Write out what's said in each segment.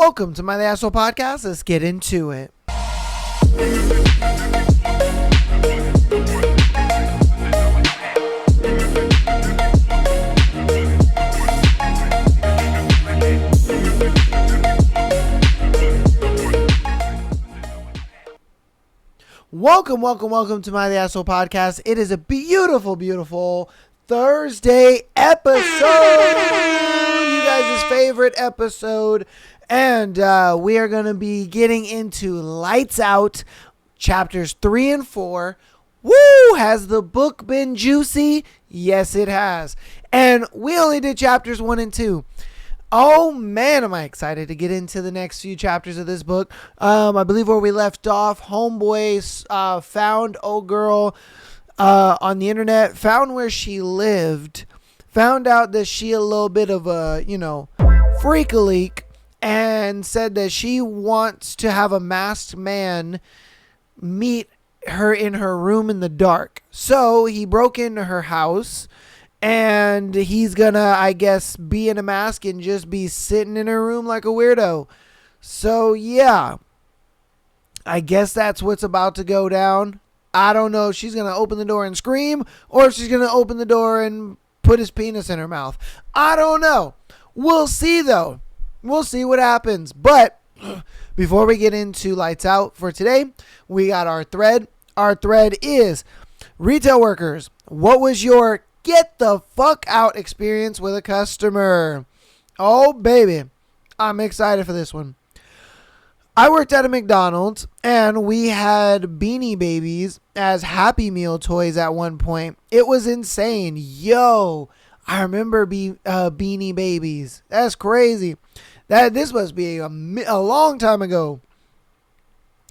Welcome to my The Asshole Podcast. Let's get into it. Welcome to my The Asshole Podcast. It is a beautiful Thursday episode. You guys' favorite episode. And we are going to be getting into Lights Out, chapters 3 and 4. Woo! Has the book been juicy? Yes, it has. And we only did chapters 1 and 2. Oh man, am I excited to get into the next few chapters of this book. I believe where we left off, Homeboy found old girl on the internet, found where she lived, found out that she a little bit of a, freak-a-leak, and said that she wants to have a masked man meet her in her room in the dark. So he broke into her house. And he's gonna, I guess, be in a mask and just be sitting in her room like a weirdo. So, yeah. I guess that's what's about to go down. I don't know if she's gonna open the door and scream, or if she's gonna open the door and put his penis in her mouth. I don't know. We'll see, though. We'll see what happens. But before we get into Lights Out for today, we got our thread. Our thread is, retail workers, what was your get the fuck out experience with a customer? Oh, baby. I'm excited for this one. I worked at a McDonald's, and we had Beanie Babies as Happy Meal toys at one point. It was insane. Yo, I remember Beanie Babies. That's crazy. This must be a long time ago.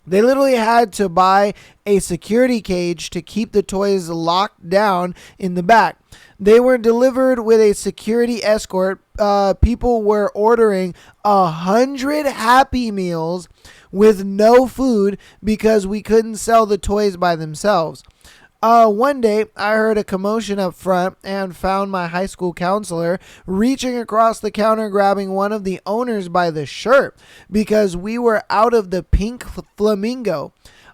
They literally had to buy a security cage to keep the toys locked down in the back. They were delivered with a security escort. People were ordering 100 Happy Meals with no food because we couldn't sell the toys by themselves. One day, I heard a commotion up front and found my high school counselor reaching across the counter grabbing one of the owners by the shirt because we were out of the pink flamingo.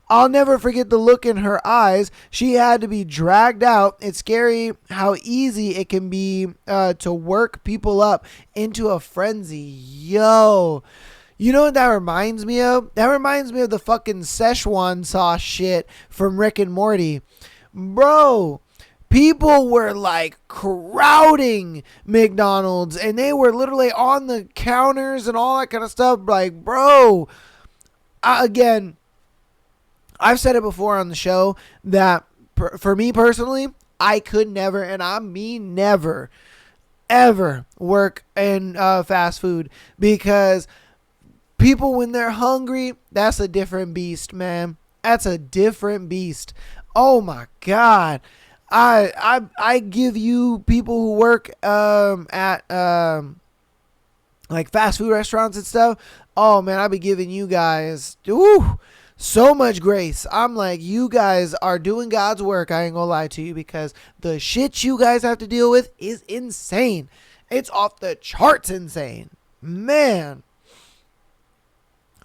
I'll never forget the look in her eyes. She had to be dragged out. It's scary how easy it can be to work people up into a frenzy. Yo. You know what that reminds me of? That reminds me of the fucking Szechuan sauce shit from Rick and Morty. Bro, people were like crowding McDonald's and they were literally on the counters and all that kind of stuff. Like, bro, again, I've said it before on the show that for me personally, I could never, and I mean never, ever work in fast food because people, when they're hungry, that's a different beast, man. That's a different beast. Oh my God. I give you people who work at like fast food restaurants and stuff. Oh man, I be giving you guys so much grace. I'm like, you guys are doing God's work. I ain't gonna lie to you because the shit you guys have to deal with is insane. It's off the charts insane. Man.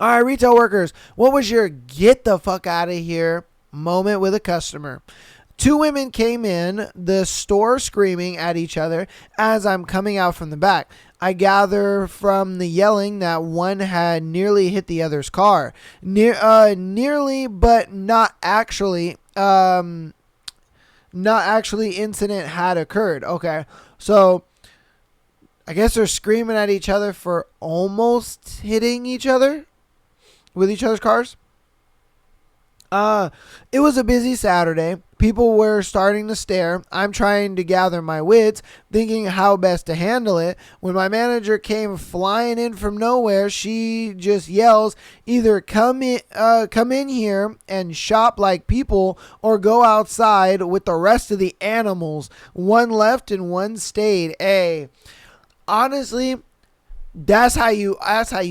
All right, retail workers, what was your get the fuck out of here moment with a customer? Two women came in the store screaming at each other as I'm coming out from the back. I gather from the yelling that one had nearly hit the other's car. Nearly, but not actually. Not actually incident had occurred. Okay, so I guess they're screaming at each other for almost hitting each other with each other's cars. It was a busy Saturday. People were starting to stare. I'm trying to gather my wits, thinking how best to handle it. When my manager came flying in from nowhere, she just yells, either come in here and shop like people or go outside with the rest of the animals. One left and one stayed. Hey, honestly, that's how you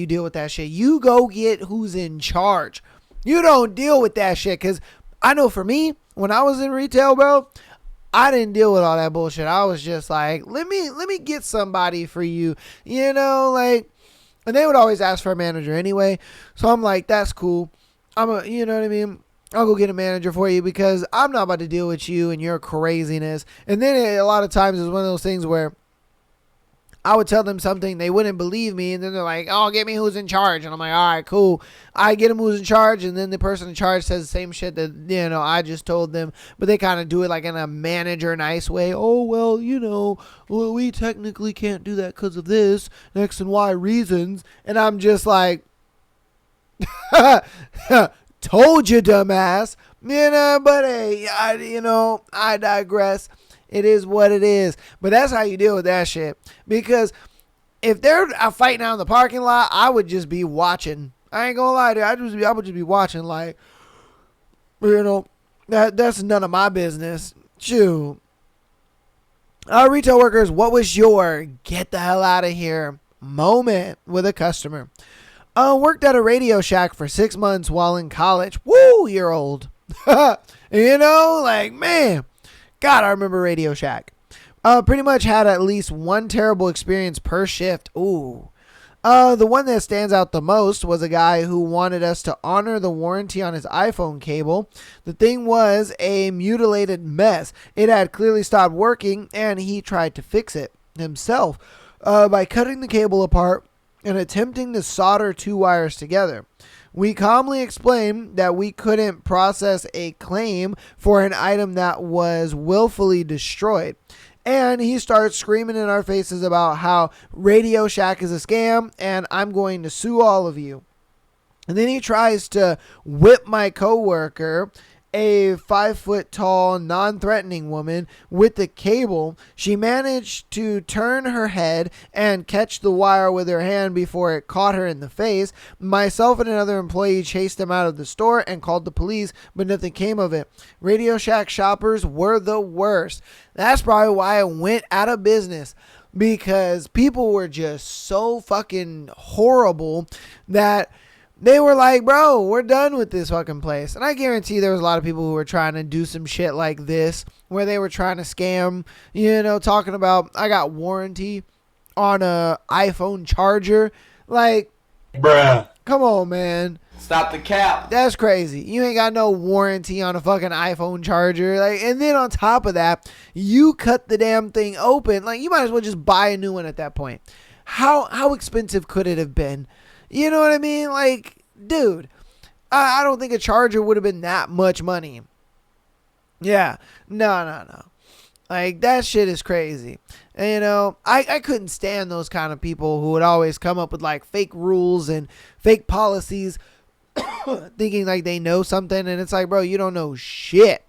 deal with that shit. You go get who's in charge. You don't deal with that shit, because I know for me, when I was in retail, bro, I didn't deal with all that bullshit. I was just like, let me get somebody for you. You know, like, And they would always ask for a manager anyway. So I'm like, that's cool. You know what I mean? I'll go get a manager for you because I'm not about to deal with you and your craziness. And then a lot of times it's one of those things where I would tell them something, they wouldn't believe me, and then they're like, oh, get me who's in charge. And I'm like, all right, cool. I get them who's in charge, and then the person in charge says the same shit that, I just told them, but they kind of do it like in a manager nice way. Oh, well, we technically can't do that because of this, X and Y reasons. And I'm just like, told you, dumbass. But hey, I digress. It is what it is. But that's how you deal with that shit. Because if they're fighting out in the parking lot, I would just be watching. I ain't gonna lie to you. I would just be watching like, that's none of my business. Shoot. Retail workers, what was your get the hell out of here moment with a customer? Worked at a Radio Shack for 6 months while in college. Woo, you're old. Man. God, I remember Radio Shack. Pretty much had at least one terrible experience per shift. Ooh. The one that stands out the most was a guy who wanted us to honor the warranty on his iPhone cable. The thing was a mutilated mess. It had clearly stopped working, and he tried to fix it himself by cutting the cable apart and attempting to solder 2 wires together. We calmly explained that we couldn't process a claim for an item that was willfully destroyed. And he starts screaming in our faces about how Radio Shack is a scam and I'm going to sue all of you. And then he tries to whip my coworker, a 5 foot tall, non-threatening woman, with the cable. She managed to turn her head and catch the wire with her hand before it caught her in the face. Myself and another employee chased him out of the store and called the police, but nothing came of it. Radio Shack shoppers were the worst. That's probably why it went out of business, because people were just so fucking horrible that they were like, bro, we're done with this fucking place. And I guarantee there was a lot of people who were trying to do some shit like this, where they were trying to scam, talking about, I got warranty on a iPhone charger. Like, bruh, come on, man. Stop the cap. That's crazy. You ain't got no warranty on a fucking iPhone charger. Like, and then on top of that, you cut the damn thing open. Like, you might as well just buy a new one at that point. How expensive could it have been? You know what I mean? Like, dude, I don't think a charger would have been that much money. Yeah. No. Like, that shit is crazy. And, I couldn't stand those kind of people who would always come up with, like, fake rules and fake policies thinking like they know something. And it's like, bro, you don't know shit.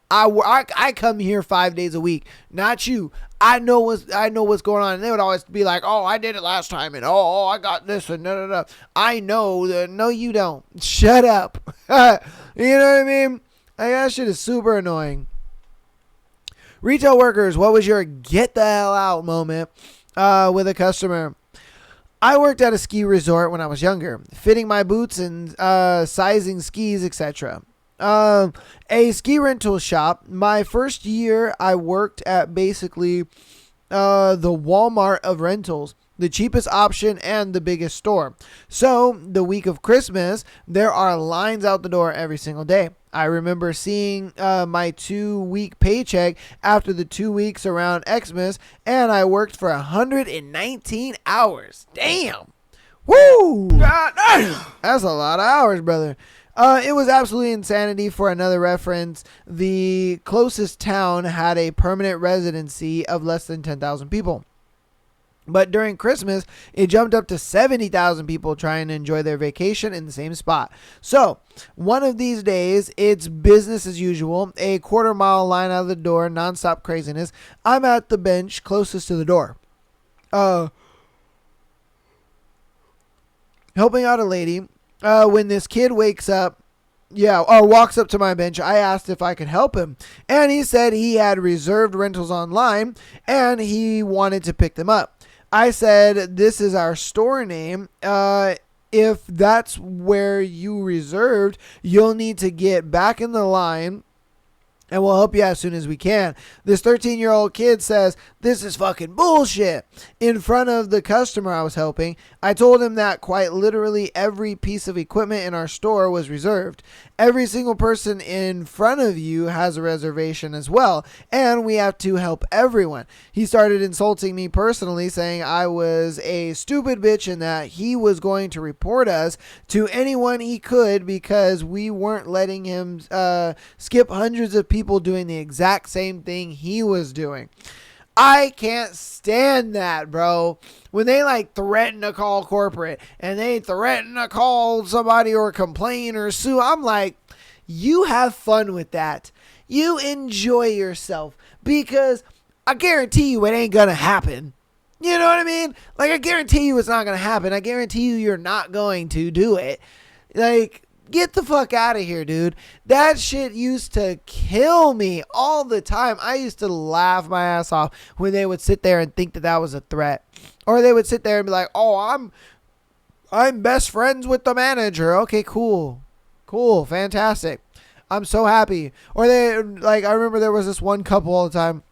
I come here 5 days a week, not you. I know what's going on. And they would always be like, oh, I did it last time. And oh, I got this. And no. I know that. No, you don't. Shut up. You know what I mean? Like, that shit is super annoying. Retail workers, what was your get the hell out moment with a customer? I worked at a ski resort when I was younger, fitting my boots and sizing skis, etc. A ski rental shop. My first year, I worked at basically the Walmart of rentals, the cheapest option and the biggest store. So the week of Christmas, there are lines out the door every single day. I remember seeing my 2-week paycheck after the 2 weeks around Xmas, and I worked for 119 hours. Damn. Woo! God damn. That's a lot of hours, brother. It was absolutely insanity. For another reference, the closest town had a permanent residency of less than 10,000 people. But during Christmas, it jumped up to 70,000 people trying to enjoy their vacation in the same spot. So, one of these days, it's business as usual, a quarter-mile line out of the door, nonstop craziness. I'm at the bench closest to the door. Helping out a lady. When this kid wakes up, walks up to my bench, I asked if I could help him. And he said he had reserved rentals online and he wanted to pick them up. I said, this is our store name. If that's where you reserved, you'll need to get back in the line and we'll help you as soon as we can. This 13-year-old kid says, this is fucking bullshit. In front of the customer I was helping, I told him that quite literally every piece of equipment in our store was reserved. Every single person in front of you has a reservation as well, and we have to help everyone. He started insulting me personally, saying I was a stupid bitch and that he was going to report us to anyone he could because we weren't letting him skip hundreds of people doing the exact same thing he was doing. I can't stand that, bro. When they like threaten to call corporate and they threaten to call somebody or complain or sue, I'm like, you have fun with that. You enjoy yourself, because I guarantee you it ain't gonna happen. You know what I mean? Like, I guarantee you it's not gonna happen. I guarantee you you're not going to do it. Like, get the fuck out of here, dude. That shit used to kill me all the time. I used to laugh my ass off when they would sit there and think that that was a threat. Or they would sit there and be like, oh, I'm best friends with the manager. Okay, cool. Cool. Fantastic. I'm so happy. Or they, like, I remember there was this one couple all the time.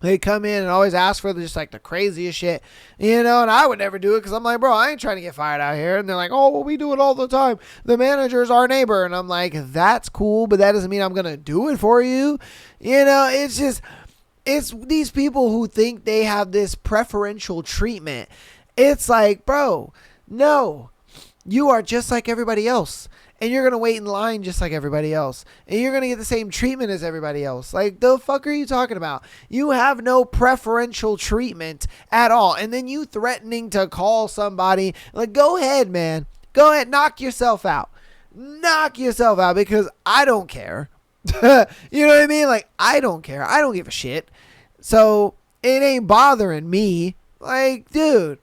They come in and always ask for just like the craziest shit, you know, and I would never do it because I'm like, bro, I ain't trying to get fired out here. And they're like, oh, well, we do it all the time. The manager's our neighbor. And I'm like, that's cool, but that doesn't mean I'm going to do it for you. You know, it's just, it's these people who think they have this preferential treatment. It's like, bro, no, you are just like everybody else. And you're going to wait in line just like everybody else. And you're going to get the same treatment as everybody else. Like, the fuck are you talking about? You have no preferential treatment at all. And then you threatening to call somebody. Like, go ahead, man. Go ahead. Knock yourself out. Knock yourself out, because I don't care. You know what I mean? Like, I don't care. I don't give a shit. So it ain't bothering me. Like, dude.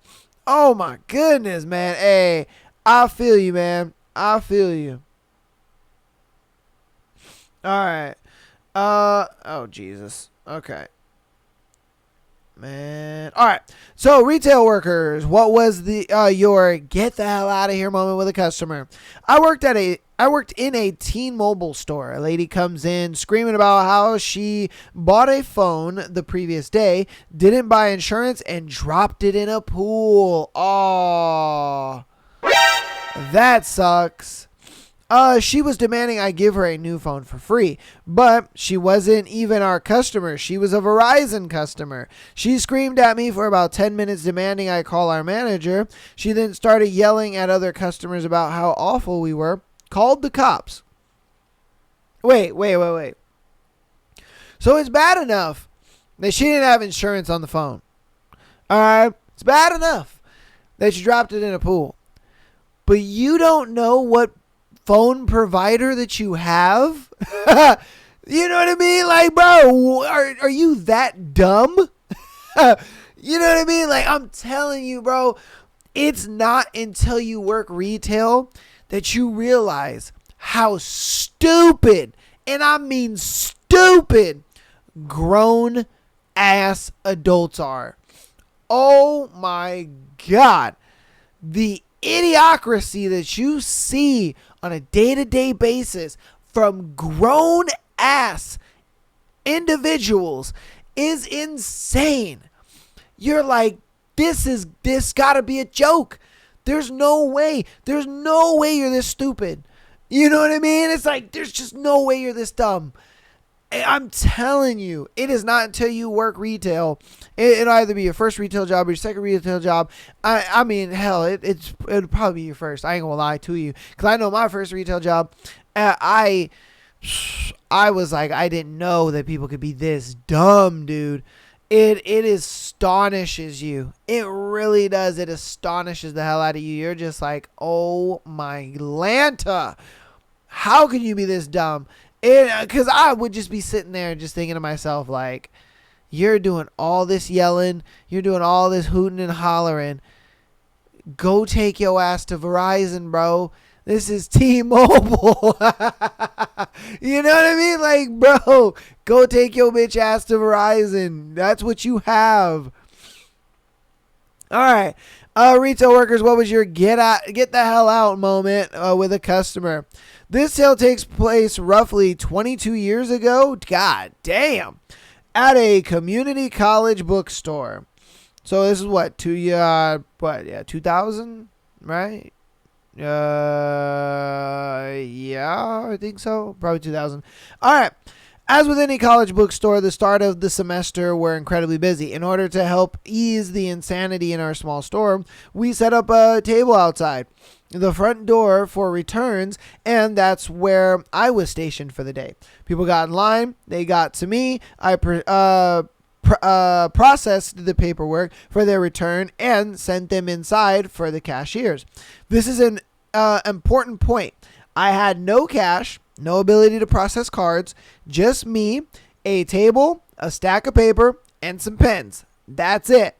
Oh, my goodness, man. Hey, I feel you, man. I feel you. All right. Oh, Jesus. Okay. Man. All right. So, retail workers, what was the your get the hell out of here moment with a customer? I worked in a T-Mobile store. A lady comes in screaming about how she bought a phone the previous day, didn't buy insurance, and dropped it in a pool. Oh, that sucks. She was demanding I give her a new phone for free, but she wasn't even our customer. She was a Verizon customer. She screamed at me for about 10 minutes demanding I call our manager. She then started yelling at other customers about how awful we were, called the cops. Wait. So it's bad enough that she didn't have insurance on the phone. All right? It's bad enough that she dropped it in a pool. But you don't know what phone provider that you have? You know what I mean? Like, bro, are you that dumb? You know what I mean? Like, I'm telling you, bro, it's not until you work retail that you realize how stupid, and I mean stupid, grown ass adults are. Oh my God. The idiocracy that you see on a day-to-day basis from grown ass individuals is insane. You're like, this gotta be a joke. There's no way you're this stupid. You know what I mean? It's like, there's just no way you're this dumb. I'm telling you, it is not until you work retail. It'll either be your first retail job or your second retail job. I mean, hell, it'll probably be your first. I ain't gonna lie to you, because I know my first retail job, I was like, I didn't know that people could be this dumb, dude. It astonishes you. It really does. It astonishes the hell out of you. You're just like, oh my Lanta, how can you be this dumb? Because I would just be sitting there just thinking to myself, like, you're doing all this yelling, you're doing all this hooting and hollering. Go take your ass to Verizon, bro. This is T-Mobile. You know what I mean? Like, bro, go take your bitch ass to Verizon. That's what you have. All right. Retail workers, what was your get the hell out moment with a customer? This sale takes place roughly 22 years ago. God damn. At a community college bookstore. So this is what, 2000, right? Yeah, I think so. Probably 2000. All right. As with any college bookstore, the start of the semester were incredibly busy. In order to help ease the insanity in our small store, we set up a table outside the front door for returns, and that's where I was stationed for the day. People got in line. They got to me. I processed the paperwork for their return and sent them inside for the cashiers. This is an important point. I had no cash, no ability to process cards, just me, a table, a stack of paper, and some pens. That's it.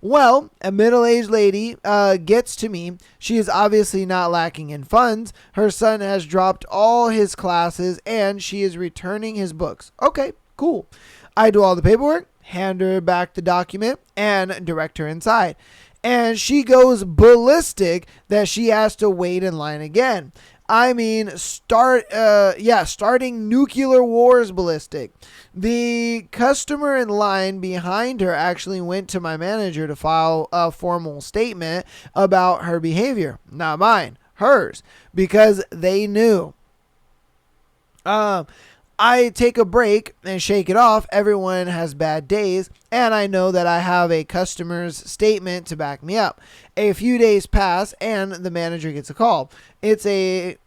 Well, a middle-aged lady gets to me. She is obviously not lacking in funds. Her son has dropped all his classes, and she is returning his books. Okay, cool. I do all the paperwork, hand her back the document, and direct her inside. And she goes ballistic that she has to wait in line again. I mean, starting nuclear wars ballistic. The customer in line behind her actually went to my manager to file a formal statement about her behavior. Not mine, hers, because they knew. I take a break and shake it off. Everyone has bad days, and I know that I have a customer's statement to back me up. A few days pass, and the manager gets a call. It's the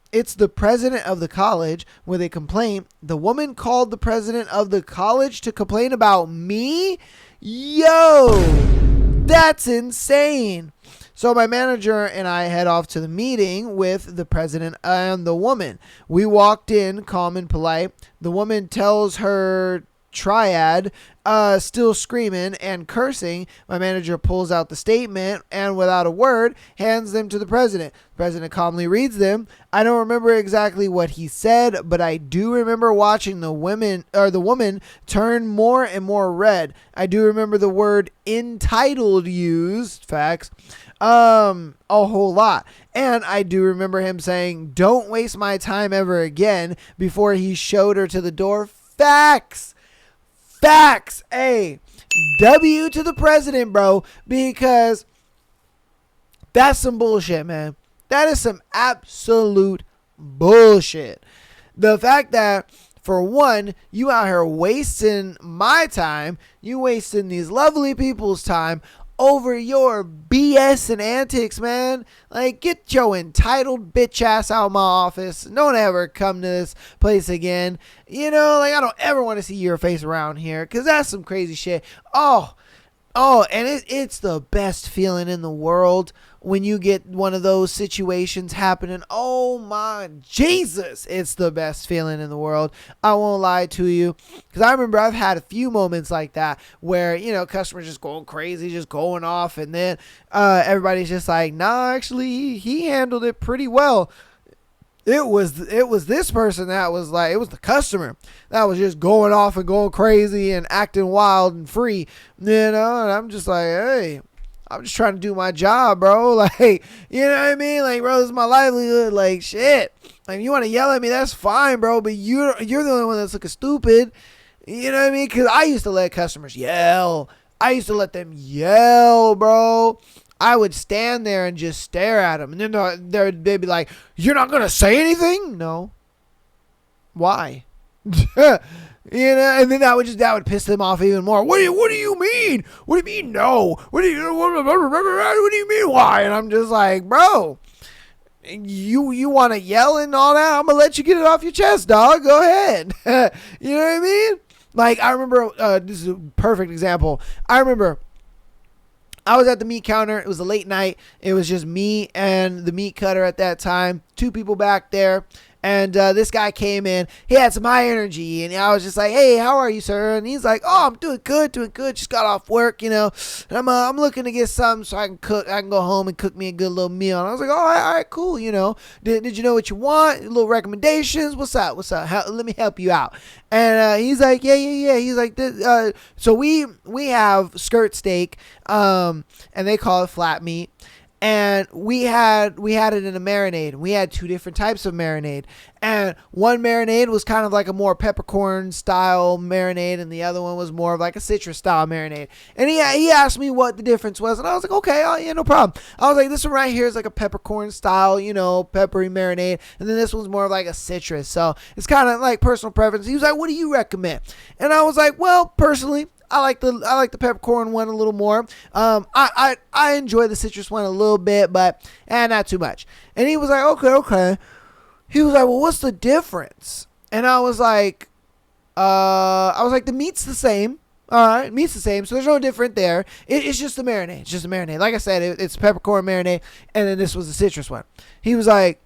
president of the college with a complaint. The woman called the president of the college to complain about me? Yo, that's insane. So my manager and I head off to the meeting with the president and the woman. We walked in calm and polite. The woman tells her triad, still screaming and cursing. My manager pulls out the statement and without a word hands them to the president. The president calmly reads them. I don't remember exactly what he said, but I do remember watching the woman turn more and more red. I do remember the word entitled used, facts, a whole lot. And I do remember him saying, "Don't waste my time ever again," before he showed her to the door. Facts. Hey, W to the president, bro, because that's some bullshit, man. That is some absolute bullshit. The fact that, for one, you out here wasting my time, you wasting these lovely people's time over your BS and antics, man. Like, get your entitled bitch ass out of my office. Don't ever come to this place again. You know, like, I don't ever want to see your face around here, because that's some crazy shit. Oh, and it's the best feeling in the world when you get one of those situations happening. Oh my Jesus, it's the best feeling in the world. I won't lie to you, because I remember I've had a few moments like that where, you know, customers just going crazy, just going off, and then everybody's just like, nah, actually he handled it pretty well. It was this person that was like, it was the customer that was just going off and going crazy and acting wild and free, you know. And I'm just like, hey, I'm just trying to do my job, bro. Like, you know what I mean? Like, bro, this is my livelihood. Like, shit. Like, you want to yell at me, that's fine, bro. But you're the only one that's looking stupid. You know what I mean? Because I used to let customers yell. I used to let them yell, bro. I would stand there and just stare at them. And then they'd be like, "You're not going to say anything?" No. Why? You know, and then that would piss them off even more. What do you mean? What do you mean no? What do you mean why? And I'm just like, bro, you want to yell and all that? I'm gonna let you get it off your chest, dog. Go ahead. You know what I mean? Like, I remember, this is a perfect example. I remember I was at the meat counter. It was a late night. It was just me and the meat cutter at that time. Two people back there. And this guy came in. He had some high energy, and I was just like, "Hey, how are you, sir?" And he's like, "Oh, I'm doing good, doing good. Just got off work, you know. And I'm looking to get something so I can cook. I can go home and cook me a good little meal." And I was like, all right, cool. You know, did you know what you want? Little recommendations. What's up? Let me help you out. And he's like, yeah. He's like, so we have skirt steak, and they call it flat meat. And we had it in a marinade. We had two different types of marinade. And one marinade was kind of like a more peppercorn style marinade, and the other one was more of like a citrus style marinade. And he asked me what the difference was, and I was like, okay, yeah, no problem. I was like, this one right here is like a peppercorn style, you know, peppery marinade, and then this one's more of like a citrus. So it's kind of like personal preference. He was like, what do you recommend? And I was like, well, personally, I like the peppercorn one a little more. I enjoy the citrus one a little bit, but not too much. And he was like, okay. He was like, well, what's the difference? And I was like, the meat's the same. All right, meat's the same, so there's no different there. It's just the marinade. It's just the marinade. Like I said, it's peppercorn marinade, and then this was the citrus one. He's like,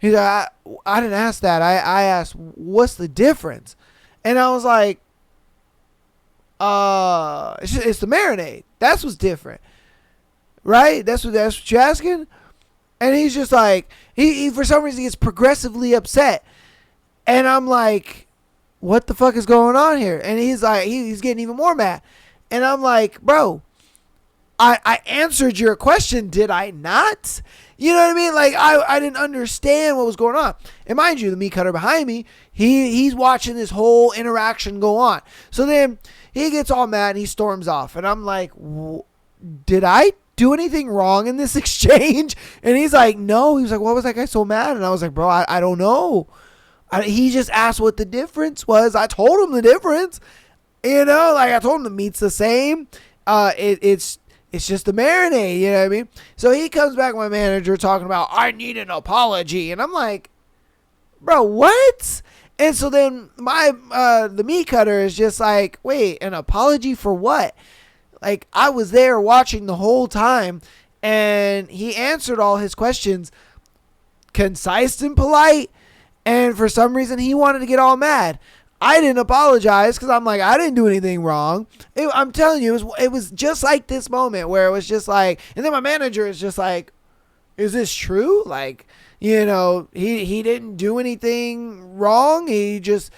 I didn't ask that. I asked, what's the difference? And I was like, it's the marinade. That's what's different, right? That's what you're asking. And he's just like, he for some reason gets progressively upset, and I'm like, what the fuck is going on here? And he's like, he's getting even more mad, and I'm like, bro, I answered your question, did I not? You know what I mean? Like, I didn't understand what was going on. And mind you, the meat cutter behind me, he's watching this whole interaction go on. So then he gets all mad and he storms off. And I'm like, did I do anything wrong in this exchange? And he's like, no. He was like, what was that guy so mad? And I was like, bro, I don't know. He just asked what the difference was. I told him the difference. You know, like I told him the meat's the same. It's just the marinade, you know what I mean? So he comes back, my manager, talking about, I need an apology. And I'm like, bro, what? And so then the meat cutter is just like, wait, an apology for what? Like, I was there watching the whole time, and he answered all his questions concise and polite, and for some reason he wanted to get all mad. I didn't apologize because I'm like, I didn't do anything wrong. I'm telling you, it was just like this moment where it was just like, and then my manager is just like, is this true? Like, you know, he didn't do anything wrong. He just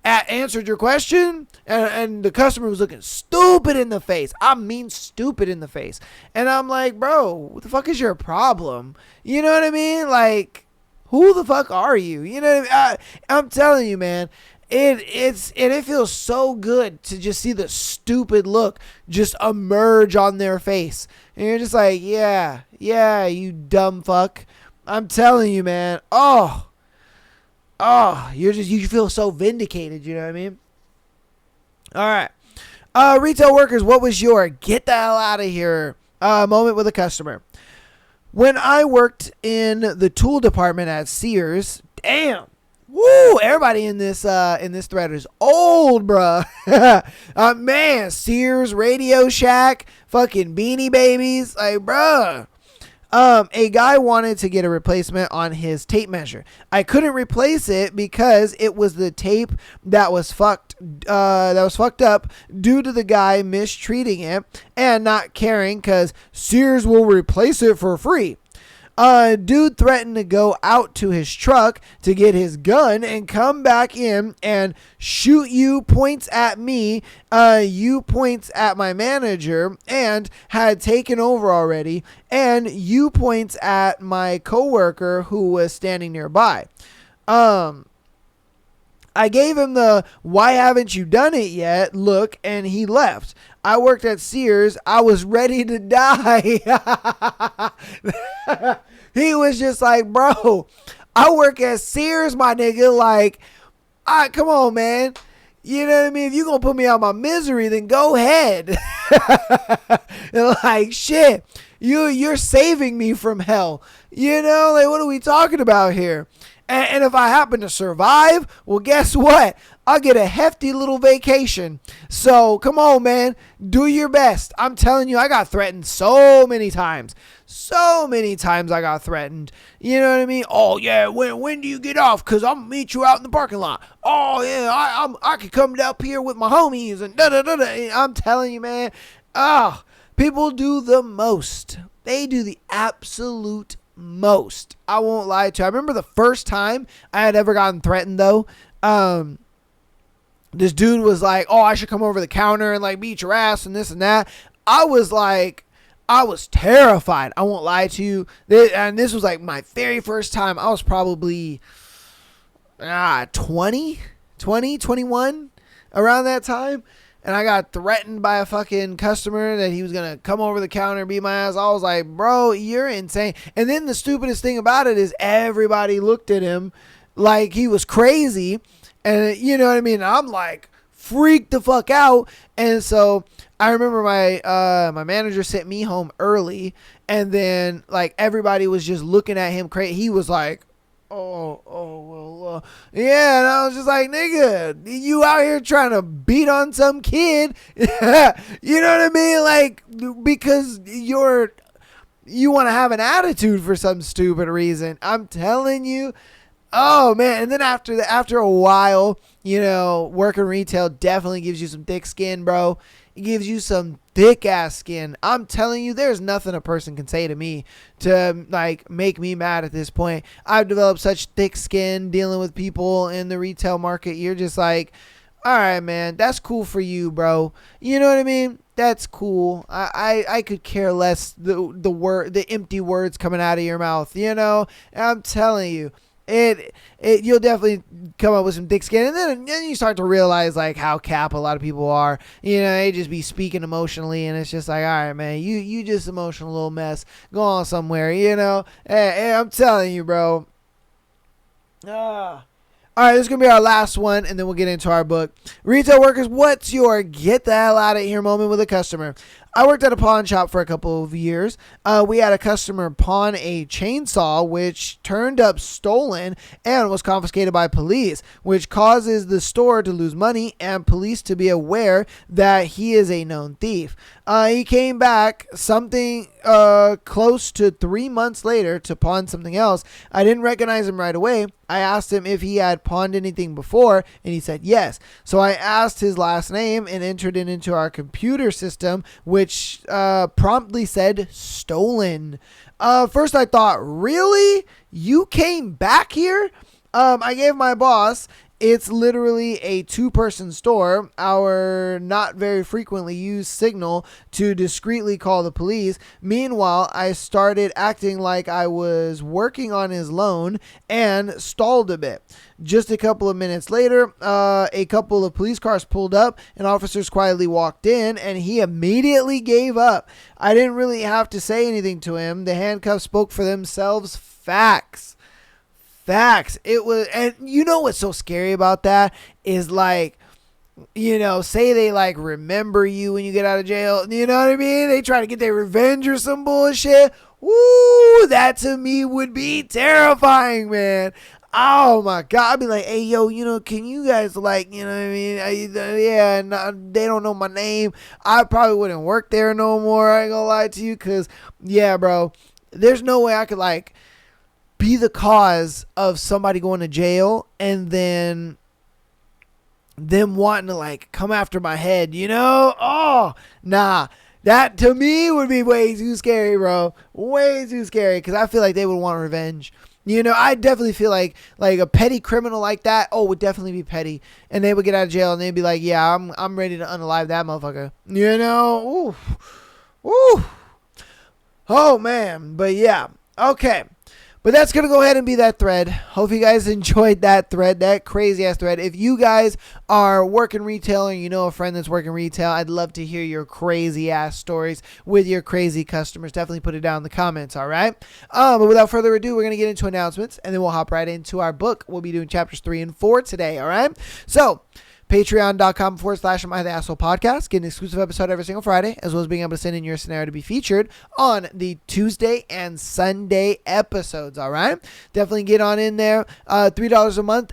answered your question, and the customer was looking stupid in the face. I mean, stupid in the face. And I'm like, bro, what the fuck is your problem? You know what I mean? Like, who the fuck are you? You know what I mean? I'm telling you, man. It feels so good to just see the stupid look just emerge on their face. And you're just like, yeah, you dumb fuck. I'm telling you, man. Oh, you feel so vindicated, you know what I mean? All right. Retail workers, what was your get the hell out of here moment with a customer? When I worked in the tool department at Sears, damn. Woo! Everybody in this thread is old, bruh. Man, Sears, Radio Shack, fucking Beanie Babies, like, bruh. A guy wanted to get a replacement on his tape measure. I couldn't replace it because it was the tape that was fucked up due to the guy mistreating it and not caring, because Sears will replace it for free. Dude threatened to go out to his truck to get his gun and come back in and shoot you, points at me, you points at my manager, and had taken over already, and you points at my coworker who was standing nearby. I gave him the "why haven't you done it yet" look, and he left. I worked at Sears. I was ready to die. He was just like, bro, I work at Sears, my nigga. Like, come on, man. You know what I mean? If you're going to put me out of my misery, then go ahead. And like, shit, you're saving me from hell. You know, like, what are we talking about here? And if I happen to survive, well, guess what? I'll get a hefty little vacation. So come on, man, do your best. I'm telling you, I got threatened so many times. So many times I got threatened. You know what I mean? Oh yeah, when do you get off? Cause I'm gonna meet you out in the parking lot. Oh yeah, I could come up here with my homies and da da da da. I'm telling you, man. People do the most. They do the absolute most. I won't lie to you. I remember the first time I had ever gotten threatened though. This dude was like, oh, I should come over the counter and like beat your ass and this and that. I was terrified. I won't lie to you. And this was like my very first time. I was probably 20, 21 around that time. And I got threatened by a fucking customer that he was going to come over the counter and beat my ass. I was like, bro, you're insane. And then the stupidest thing about it is everybody looked at him like he was crazy. And you know what I mean? I'm like freaked the fuck out. And so I remember my manager sent me home early. And then like everybody was just looking at him crazy. He was like, yeah, and I was just like, nigga, you out here trying to beat on some kid, you know what I mean? Like, because you want to have an attitude for some stupid reason. I'm telling you. Oh man, and then after a while, you know, working retail definitely gives you some thick skin, bro. It gives you some thick ass skin. I'm telling you, there's nothing a person can say to me to like make me mad at this point. I've developed such thick skin dealing with people in the retail market. You're just like, all right, man, that's cool for you, bro. You know what I mean? That's cool. I could care less the empty words coming out of your mouth, you know? And I'm telling you. You'll definitely come up with some thick skin, and then you start to realize like how cap a lot of people are. You know, they just be speaking emotionally, and it's just like, all right, man, you just emotional little mess. Go on somewhere, you know. Hey, I'm telling you, bro. All right, this is going to be our last one, and then we'll get into our book. Retail workers, what's your get the hell out of here moment with a customer? I worked at a pawn shop for a couple of years. We had a customer pawn a chainsaw, which turned up stolen and was confiscated by police, which causes the store to lose money and police to be aware that he is a known thief. He came back something close to 3 months later to pawn something else. I didn't recognize him right away. I asked him if he had pawned anything before, and he said yes. So I asked his last name and entered it into our computer system, which promptly said stolen. First I thought, really? You came back here? I gave my boss, it's literally a 2-person store, our not very frequently used signal to discreetly call the police. Meanwhile, I started acting like I was working on his loan and stalled a bit. Just a couple of minutes later, a couple of police cars pulled up and officers quietly walked in, and he immediately gave up. I didn't really have to say anything to him. The handcuffs spoke for themselves. Facts. It was, and you know what's so scary about that is like, you know, say they like remember you when you get out of jail. You know what I mean? They try to get their revenge or some bullshit. Woo, that to me would be terrifying, man. Oh my God. I'd be like, hey, yo, you know, can you guys like, you know what I mean? They don't know my name. I probably wouldn't work there no more. I ain't gonna lie to you. Cause yeah, bro, there's no way I could like be the cause of somebody going to jail and then them wanting to like come after my head, you know? Oh, nah. That to me would be way too scary, bro. Way too scary, because I feel like they would want revenge. You know, I definitely feel like a petty criminal like that, would definitely be petty. And they would get out of jail and they'd be like, yeah, I'm ready to unalive that motherfucker. You know? Ooh. Oh, man. But yeah. Okay. But that's going to go ahead and be that thread. Hope you guys enjoyed that thread, that crazy-ass thread. If you guys are working retail or you know a friend that's working retail, I'd love to hear your crazy-ass stories with your crazy customers. Definitely put it down in the comments, all right? But without further ado, we're going to get into announcements, and then we'll hop right into our book. We'll be doing chapters 3 and 4 today, all right? So, patreon.com/Am I the Asshole Podcast. Get an exclusive episode every single Friday, as well as being able to send in your scenario to be featured on the Tuesday and Sunday episodes, all right? Definitely get on in there. $3 a month.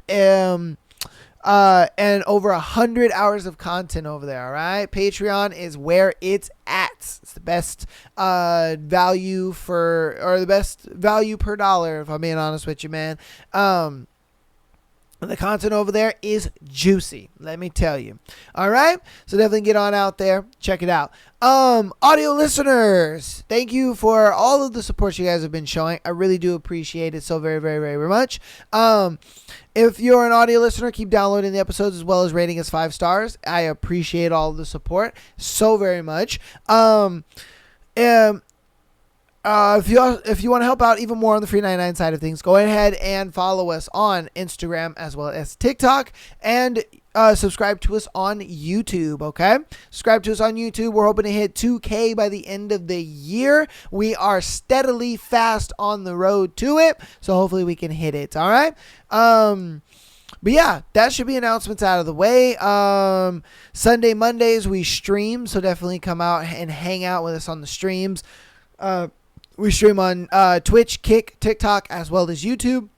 and over 100 hours of content over there. All right, Patreon is where it's at. It's the best value the best value per dollar, if I'm being honest with you, man. The content over there is juicy, let me tell you. All right, so definitely get on out there, check it out. Audio listeners, thank you for all of the support you guys have been showing. I really do appreciate it so very, very, very much. If you're an audio listener, keep downloading the episodes as well as rating us 5 stars. I appreciate all of the support so very much. If you want to help out even more on the free 99 side of things, go ahead and follow us on Instagram as well as TikTok, and subscribe to us on YouTube. Okay, subscribe to us on YouTube. We're hoping to hit 2K by the end of the year. We are steadily fast on the road to it, so hopefully we can hit it. All right. But yeah, that should be announcements out of the way. Sunday, Mondays we stream, so definitely come out and hang out with us on the streams. We stream on Twitch, Kick, TikTok, as well as YouTube.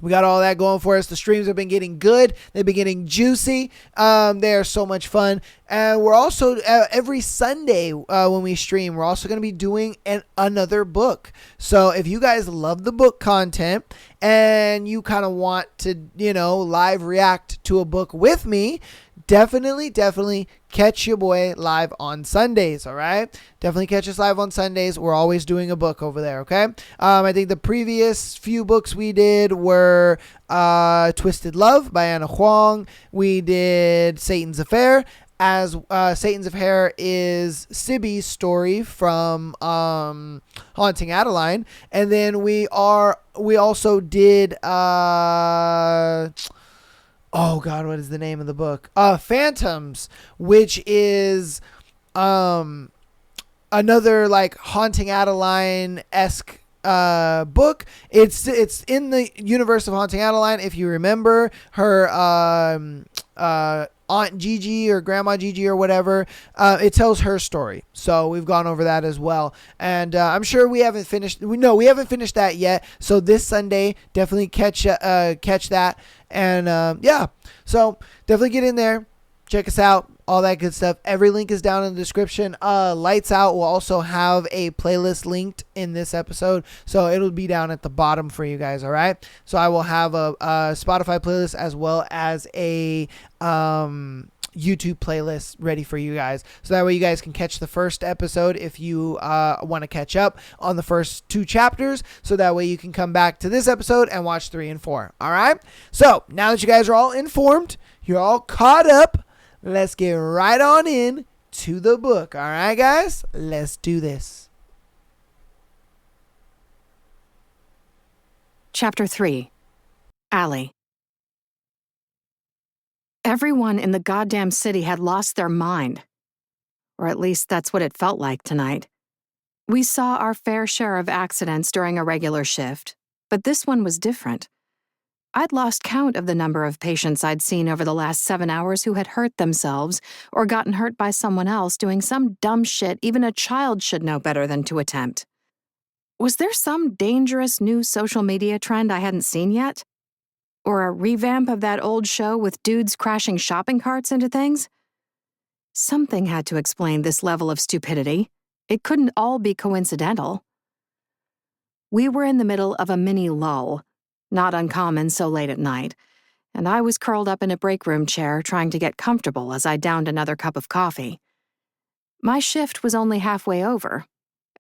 We got all that going for us. The streams have been getting good. They've been getting juicy. They are so much fun. And we're also, every Sunday when we stream, we're also going to be doing another book. So if you guys love the book content and you kind of want to, live react to a book with me, definitely catch your boy live on Sundays. All right, definitely catch us live on Sundays. We're always doing a book over there. Okay. I think the previous few books we did were Twisted Love by Anna Huang. We did Satan's Affair, as Satan's Affair is Sibby's story from Haunting Adeline, and then we also did oh God, what is the name of the book? Phantoms, which is another like Haunting Adeline-esque book. It's in the universe of Haunting Adeline. If you remember her Aunt Gigi or Grandma Gigi or whatever, it tells her story. So we've gone over that as well. And I'm sure we haven't finished that yet. So this Sunday, definitely catch that. And yeah, so definitely get in there, check us out, all that good stuff. Every link is down in the description. Lights Out will also have a playlist linked in this episode, so it'll be down at the bottom for you guys. All right, so I will have a Spotify playlist as well as a YouTube playlist ready for you guys, so that way you guys can catch the first episode if you want to catch up on the first 2 chapters, so that way you can come back to this episode and watch 3 and 4. All right, so now that you guys are all informed, you're all caught up, let's get right on in to the book. All right, guys, let's do this. Chapter 3. Allie. Everyone in the goddamn city had lost their mind. Or at least that's what it felt like tonight. We saw our fair share of accidents during a regular shift, but this one was different. I'd lost count of the number of patients I'd seen over the last 7 hours who had hurt themselves or gotten hurt by someone else doing some dumb shit even a child should know better than to attempt. Was there some dangerous new social media trend I hadn't seen yet? Or a revamp of that old show with dudes crashing shopping carts into things? Something had to explain this level of stupidity. It couldn't all be coincidental. We were in the middle of a mini lull, not uncommon so late at night, and I was curled up in a break room chair trying to get comfortable as I downed another cup of coffee. My shift was only halfway over,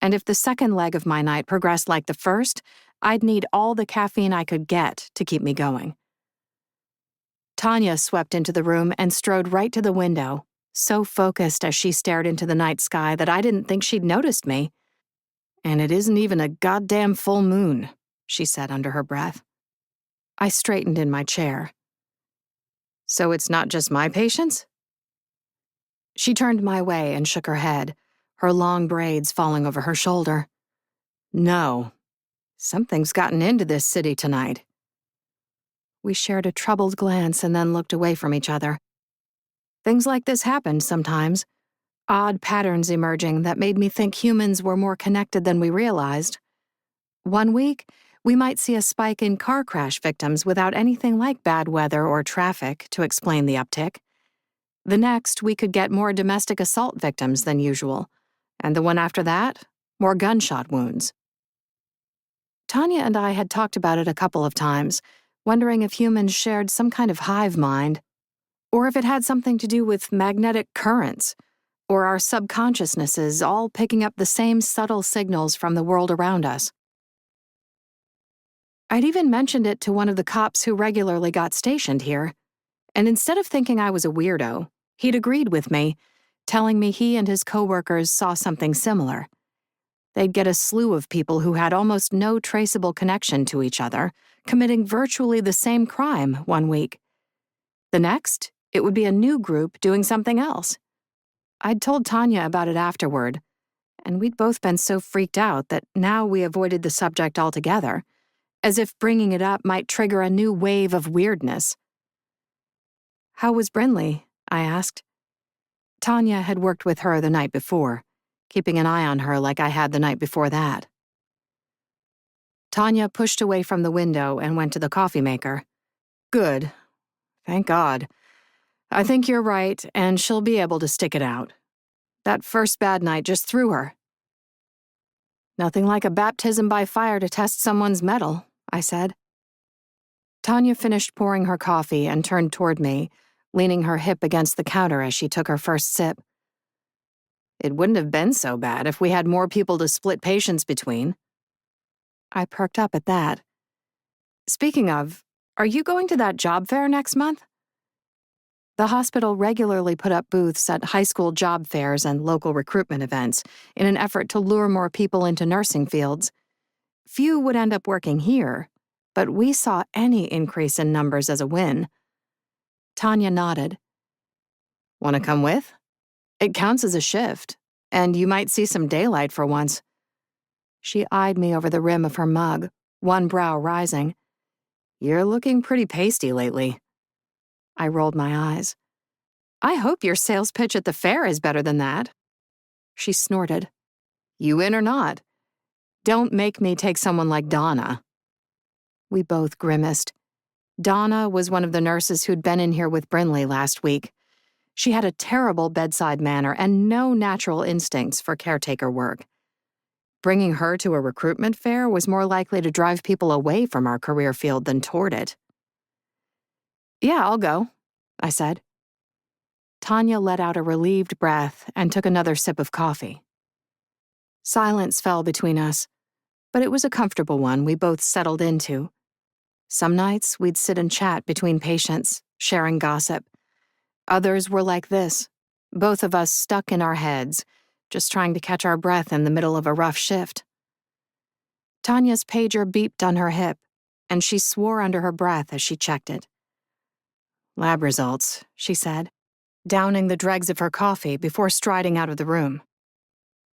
and if the second leg of my night progressed like the first, I'd need all the caffeine I could get to keep me going. Tanya swept into the room and strode right to the window, so focused as she stared into the night sky that I didn't think she'd noticed me. "And it isn't even a goddamn full moon," she said under her breath. I straightened in my chair. "So it's not just my patients?" She turned my way and shook her head, her long braids falling over her shoulder. "No. Something's gotten into this city tonight." We shared a troubled glance and then looked away from each other. Things like this happened sometimes, odd patterns emerging that made me think humans were more connected than we realized. One week, we might see a spike in car crash victims without anything like bad weather or traffic to explain the uptick. The next, we could get more domestic assault victims than usual, and the one after that, more gunshot wounds. Tanya and I had talked about it a couple of times, wondering if humans shared some kind of hive mind, or if it had something to do with magnetic currents, or our subconsciousnesses all picking up the same subtle signals from the world around us. I'd even mentioned it to one of the cops who regularly got stationed here, and instead of thinking I was a weirdo, he'd agreed with me, telling me he and his coworkers saw something similar. They'd get a slew of people who had almost no traceable connection to each other, committing virtually the same crime one week. The next, it would be a new group doing something else. I'd told Tanya about it afterward, and we'd both been so freaked out that now we avoided the subject altogether, as if bringing it up might trigger a new wave of weirdness. "How was Brinley?" I asked. Tanya had worked with her the night before, keeping an eye on her like I had the night before that. Tanya pushed away from the window and went to the coffee maker. "Good. Thank God. I think you're right, and she'll be able to stick it out. That first bad night just threw her." "Nothing like a baptism by fire to test someone's mettle," I said. Tanya finished pouring her coffee and turned toward me, leaning her hip against the counter as she took her first sip. "It wouldn't have been so bad if we had more people to split patients between." I perked up at that. "Speaking of, are you going to that job fair next month?" The hospital regularly put up booths at high school job fairs and local recruitment events in an effort to lure more people into nursing fields. Few would end up working here, but we saw any increase in numbers as a win. Tanya nodded. "Want to come with? It counts as a shift, and you might see some daylight for once." She eyed me over the rim of her mug, one brow rising. "You're looking pretty pasty lately." I rolled my eyes. "I hope your sales pitch at the fair is better than that." She snorted. "You in or not? Don't make me take someone like Donna." We both grimaced. Donna was one of the nurses who'd been in here with Brinley last week. She had a terrible bedside manner and no natural instincts for caretaker work. Bringing her to a recruitment fair was more likely to drive people away from our career field than toward it. "Yeah, I'll go," I said. Tanya let out a relieved breath and took another sip of coffee. Silence fell between us, but it was a comfortable one we both settled into. Some nights we'd sit and chat between patients, sharing gossip. Others were like this, both of us stuck in our heads, just trying to catch our breath in the middle of a rough shift. Tanya's pager beeped on her hip, and she swore under her breath as she checked it. "Lab results," she said, downing the dregs of her coffee before striding out of the room.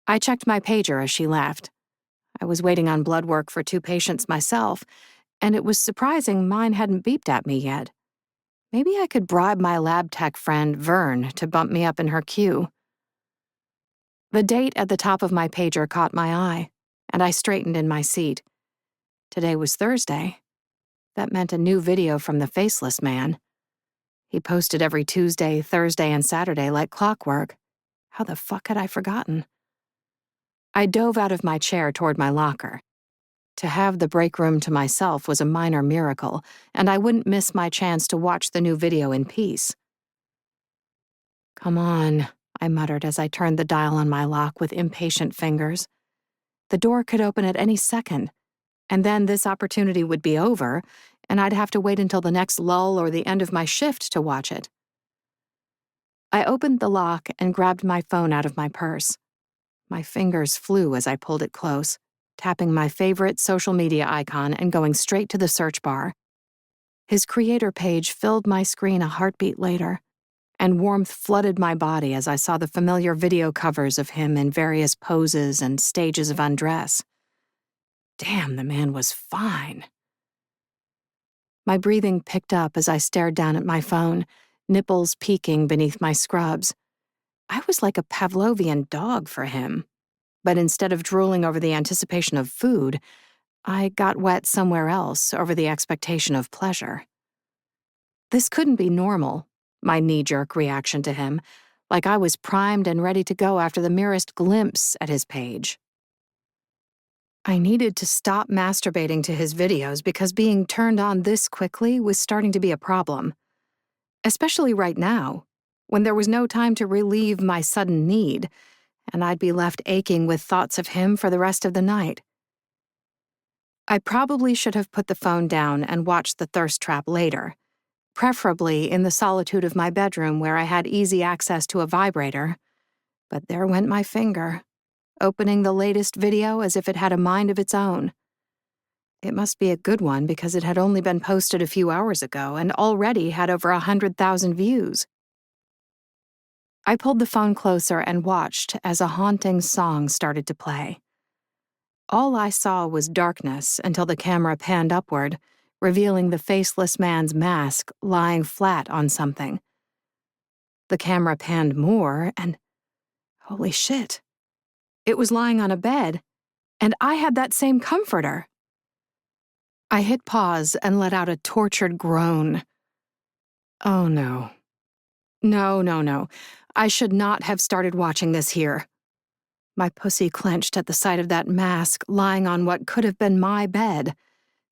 I checked my pager as she left. I was waiting on blood work for 2 patients myself, and it was surprising mine hadn't beeped at me yet. Maybe I could bribe my lab tech friend, Vern, to bump me up in her queue. The date at the top of my pager caught my eye, and I straightened in my seat. Today was Thursday. That meant a new video from the Faceless Man. He posted every Tuesday, Thursday, and Saturday like clockwork. How the fuck had I forgotten? I dove out of my chair toward my locker. To have the break room to myself was a minor miracle, and I wouldn't miss my chance to watch the new video in peace. "Come on," I muttered as I turned the dial on my lock with impatient fingers. The door could open at any second, and then this opportunity would be over, and I'd have to wait until the next lull or the end of my shift to watch it. I opened the lock and grabbed my phone out of my purse. My fingers flew as I pulled it close, tapping my favorite social media icon and going straight to the search bar. His creator page filled my screen a heartbeat later, and warmth flooded my body as I saw the familiar video covers of him in various poses and stages of undress. Damn, the man was fine. My breathing picked up as I stared down at my phone, nipples peeking beneath my scrubs. I was like a Pavlovian dog for him. But instead of drooling over the anticipation of food, I got wet somewhere else over the expectation of pleasure. This couldn't be normal, my knee-jerk reaction to him, like I was primed and ready to go after the merest glimpse at his page. I needed to stop masturbating to his videos because being turned on this quickly was starting to be a problem. Especially right now, when there was no time to relieve my sudden need, and I'd be left aching with thoughts of him for the rest of the night. I probably should have put the phone down and watched the thirst trap later, preferably in the solitude of my bedroom where I had easy access to a vibrator. But there went my finger, opening the latest video as if it had a mind of its own. It must be a good one because it had only been posted a few hours ago and already had over 100,000 views. I pulled the phone closer and watched as a haunting song started to play. All I saw was darkness until the camera panned upward, revealing the faceless man's mask lying flat on something. The camera panned more and, holy shit, it was lying on a bed, and I had that same comforter. I hit pause and let out a tortured groan. Oh no. No. I should not have started watching this here. My pussy clenched at the sight of that mask lying on what could have been my bed,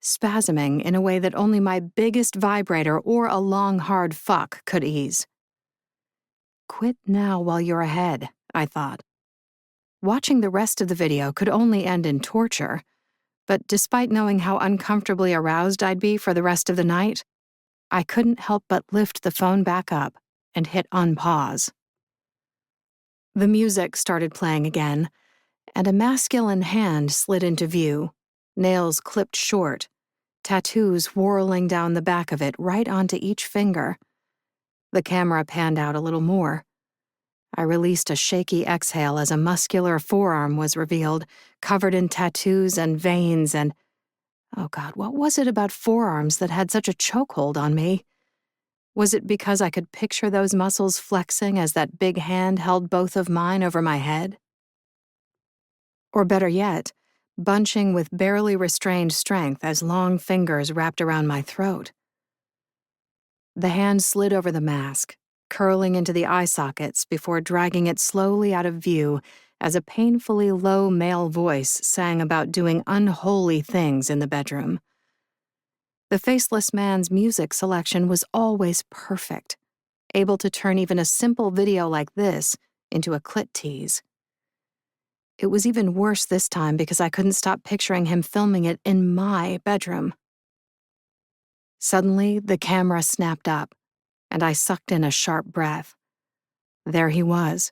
spasming in a way that only my biggest vibrator or a long, hard fuck could ease. Quit now while you're ahead, I thought. Watching the rest of the video could only end in torture, but despite knowing how uncomfortably aroused I'd be for the rest of the night, I couldn't help but lift the phone back up and hit unpause. The music started playing again, and a masculine hand slid into view, nails clipped short, tattoos whirling down the back of it right onto each finger. The camera panned out a little more. I released a shaky exhale as a muscular forearm was revealed, covered in tattoos and veins and, oh God, what was it about forearms that had such a chokehold on me? Was it because I could picture those muscles flexing as that big hand held both of mine over my head? Or better yet, bunching with barely restrained strength as long fingers wrapped around my throat. The hand slid over the mask, curling into the eye sockets before dragging it slowly out of view as a painfully low male voice sang about doing unholy things in the bedroom. The faceless man's music selection was always perfect, able to turn even a simple video like this into a clit tease. It was even worse this time because I couldn't stop picturing him filming it in my bedroom. Suddenly, the camera snapped up, and I sucked in a sharp breath. There he was,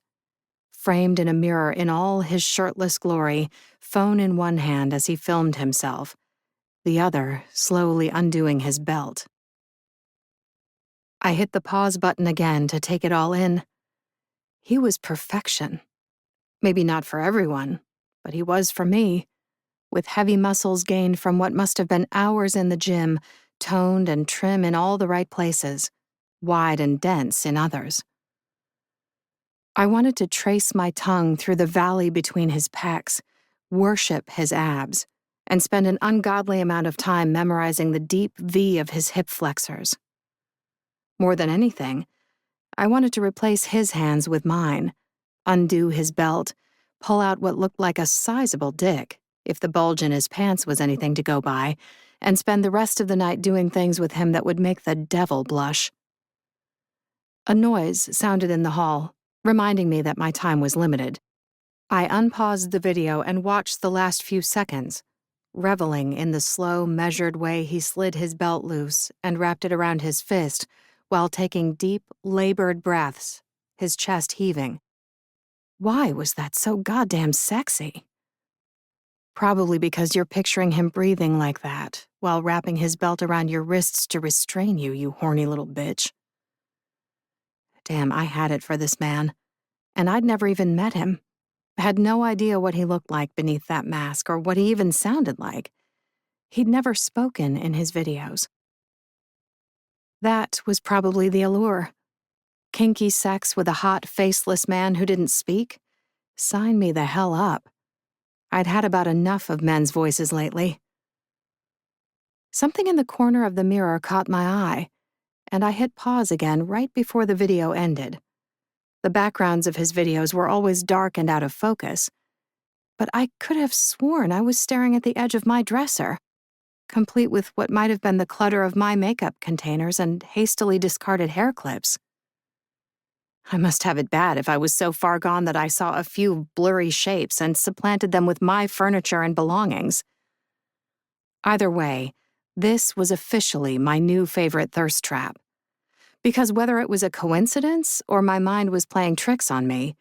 framed in a mirror in all his shirtless glory, phone in one hand as he filmed himself, the other slowly undoing his belt. I hit the pause button again to take it all in. He was perfection. Maybe not for everyone, but he was for me, with heavy muscles gained from what must have been hours in the gym, toned and trim in all the right places, wide and dense in others. I wanted to trace my tongue through the valley between his pecs, worship his abs, and spend an ungodly amount of time memorizing the deep V of his hip flexors. More than anything, I wanted to replace his hands with mine, undo his belt, pull out what looked like a sizable dick, if the bulge in his pants was anything to go by, and spend the rest of the night doing things with him that would make the devil blush. A noise sounded in the hall, reminding me that my time was limited. I unpaused the video and watched the last few seconds, reveling in the slow, measured way he slid his belt loose and wrapped it around his fist while taking deep, labored breaths, his chest heaving. Why was that so goddamn sexy? Probably because you're picturing him breathing like that while wrapping his belt around your wrists to restrain you, you horny little bitch. Damn, I had it for this man, and I'd never even met him. I had no idea what he looked like beneath that mask or what he even sounded like. He'd never spoken in his videos. That was probably the allure. Kinky sex with a hot, faceless man who didn't speak? Sign me the hell up. I'd had about enough of men's voices lately. Something in the corner of the mirror caught my eye, and I hit pause again right before the video ended. The backgrounds of his videos were always dark and out of focus, but I could have sworn I was staring at the edge of my dresser, complete with what might have been the clutter of my makeup containers and hastily discarded hair clips. I must have it bad if I was so far gone that I saw a few blurry shapes and supplanted them with my furniture and belongings. Either way, this was officially my new favorite thirst trap. Because whether it was a coincidence or my mind was playing tricks on me,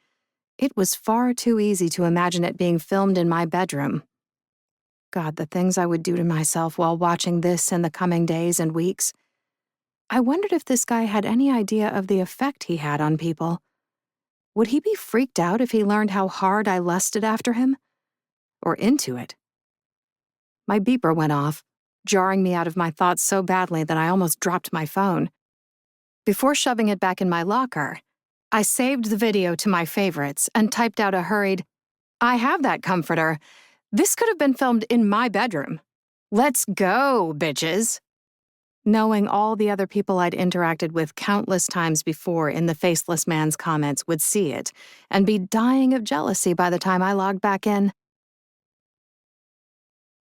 it was far too easy to imagine it being filmed in my bedroom. God, the things I would do to myself while watching this in the coming days and weeks. I wondered if this guy had any idea of the effect he had on people. Would he be freaked out if he learned how hard I lusted after him? Or into it? My beeper went off, jarring me out of my thoughts so badly that I almost dropped my phone. Before shoving it back in my locker, I saved the video to my favorites and typed out a hurried, "I have that comforter. This could have been filmed in my bedroom. Let's go, bitches." Knowing all the other people I'd interacted with countless times before in the faceless man's comments would see it and be dying of jealousy by the time I logged back in.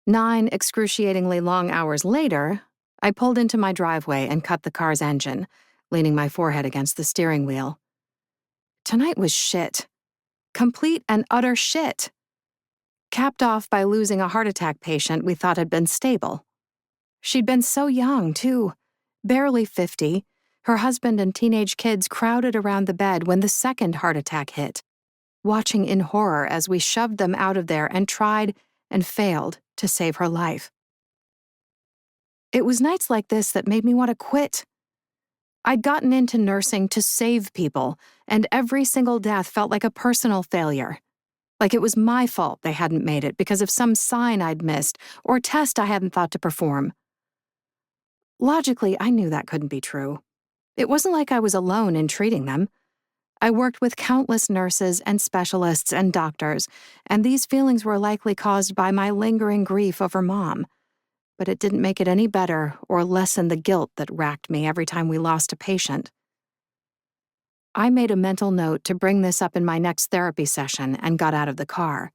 9 excruciatingly long hours later, I pulled into my driveway and cut the car's engine, leaning my forehead against the steering wheel. Tonight was shit. Complete and utter shit. Capped off by losing a heart attack patient we thought had been stable. She'd been so young, too. Barely 50, her husband and teenage kids crowded around the bed when the second heart attack hit, watching in horror as we shoved them out of there and tried and failed to save her life. It was nights like this that made me want to quit. I'd gotten into nursing to save people, and every single death felt like a personal failure. Like it was my fault they hadn't made it because of some sign I'd missed or test I hadn't thought to perform. Logically, I knew that couldn't be true. It wasn't like I was alone in treating them. I worked with countless nurses and specialists and doctors, and these feelings were likely caused by my lingering grief over Mom. But it didn't make it any better or lessen the guilt that racked me every time we lost a patient. I made a mental note to bring this up in my next therapy session and got out of the car.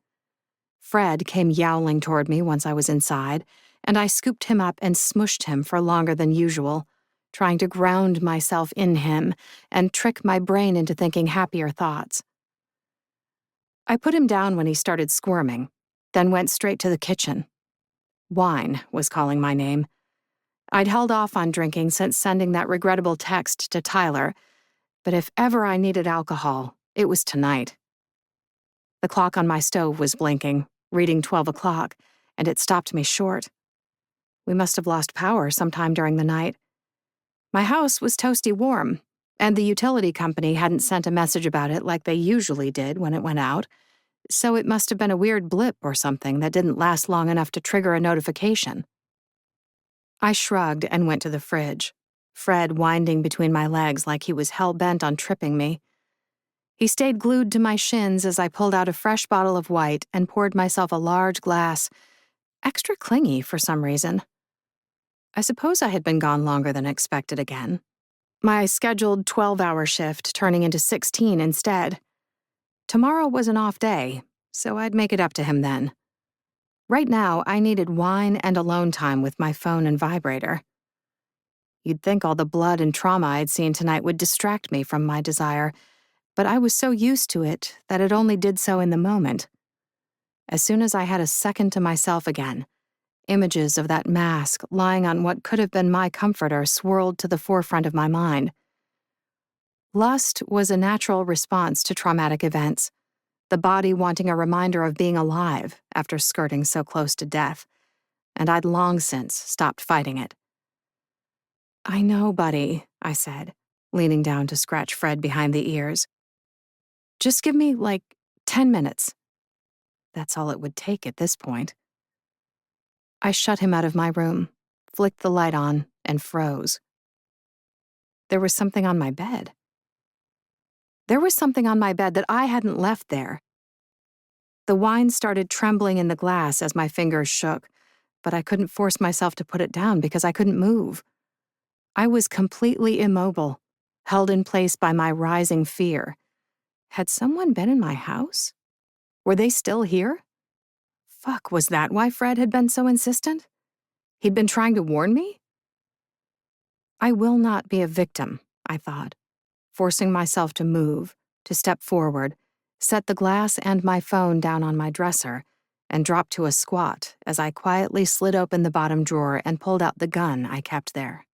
Fred came yowling toward me once I was inside, and I scooped him up and smushed him for longer than usual, trying to ground myself in him and trick my brain into thinking happier thoughts. I put him down when he started squirming, then went straight to the kitchen. Wine was calling my name. I'd held off on drinking since sending that regrettable text to Tyler, but if ever I needed alcohol, it was tonight. The clock on my stove was blinking, reading 12 o'clock, and it stopped me short. We must have lost power sometime during the night. My house was toasty warm, and the utility company hadn't sent a message about it like they usually did when it went out, so it must have been a weird blip or something that didn't last long enough to trigger a notification. I shrugged and went to the fridge, Fred winding between my legs like he was hell-bent on tripping me. He stayed glued to my shins as I pulled out a fresh bottle of white and poured myself a large glass, extra clingy for some reason. I suppose I had been gone longer than expected again. My scheduled 12-hour shift turning into 16 instead. Tomorrow was an off day, so I'd make it up to him then. Right now, I needed wine and alone time with my phone and vibrator. You'd think all the blood and trauma I'd seen tonight would distract me from my desire, but I was so used to it that it only did so in the moment. As soon as I had a second to myself again, images of that mask lying on what could have been my comforter swirled to the forefront of my mind. Lust was a natural response to traumatic events, the body wanting a reminder of being alive after skirting so close to death, and I'd long since stopped fighting it. "I know, buddy," I said, leaning down to scratch Fred behind the ears. "Just give me, 10 minutes. That's all it would take at this point. I shut him out of my room, flicked the light on, and froze. There was something on my bed. There was something on my bed that I hadn't left there. The wine started trembling in the glass as my fingers shook, but I couldn't force myself to put it down because I couldn't move. I was completely immobile, held in place by my rising fear. Had someone been in my house? Were they still here? Fuck, was that why Fred had been so insistent? He'd been trying to warn me? I will not be a victim, I thought, forcing myself to move, to step forward, set the glass and my phone down on my dresser, and drop to a squat as I quietly slid open the bottom drawer and pulled out the gun I kept there.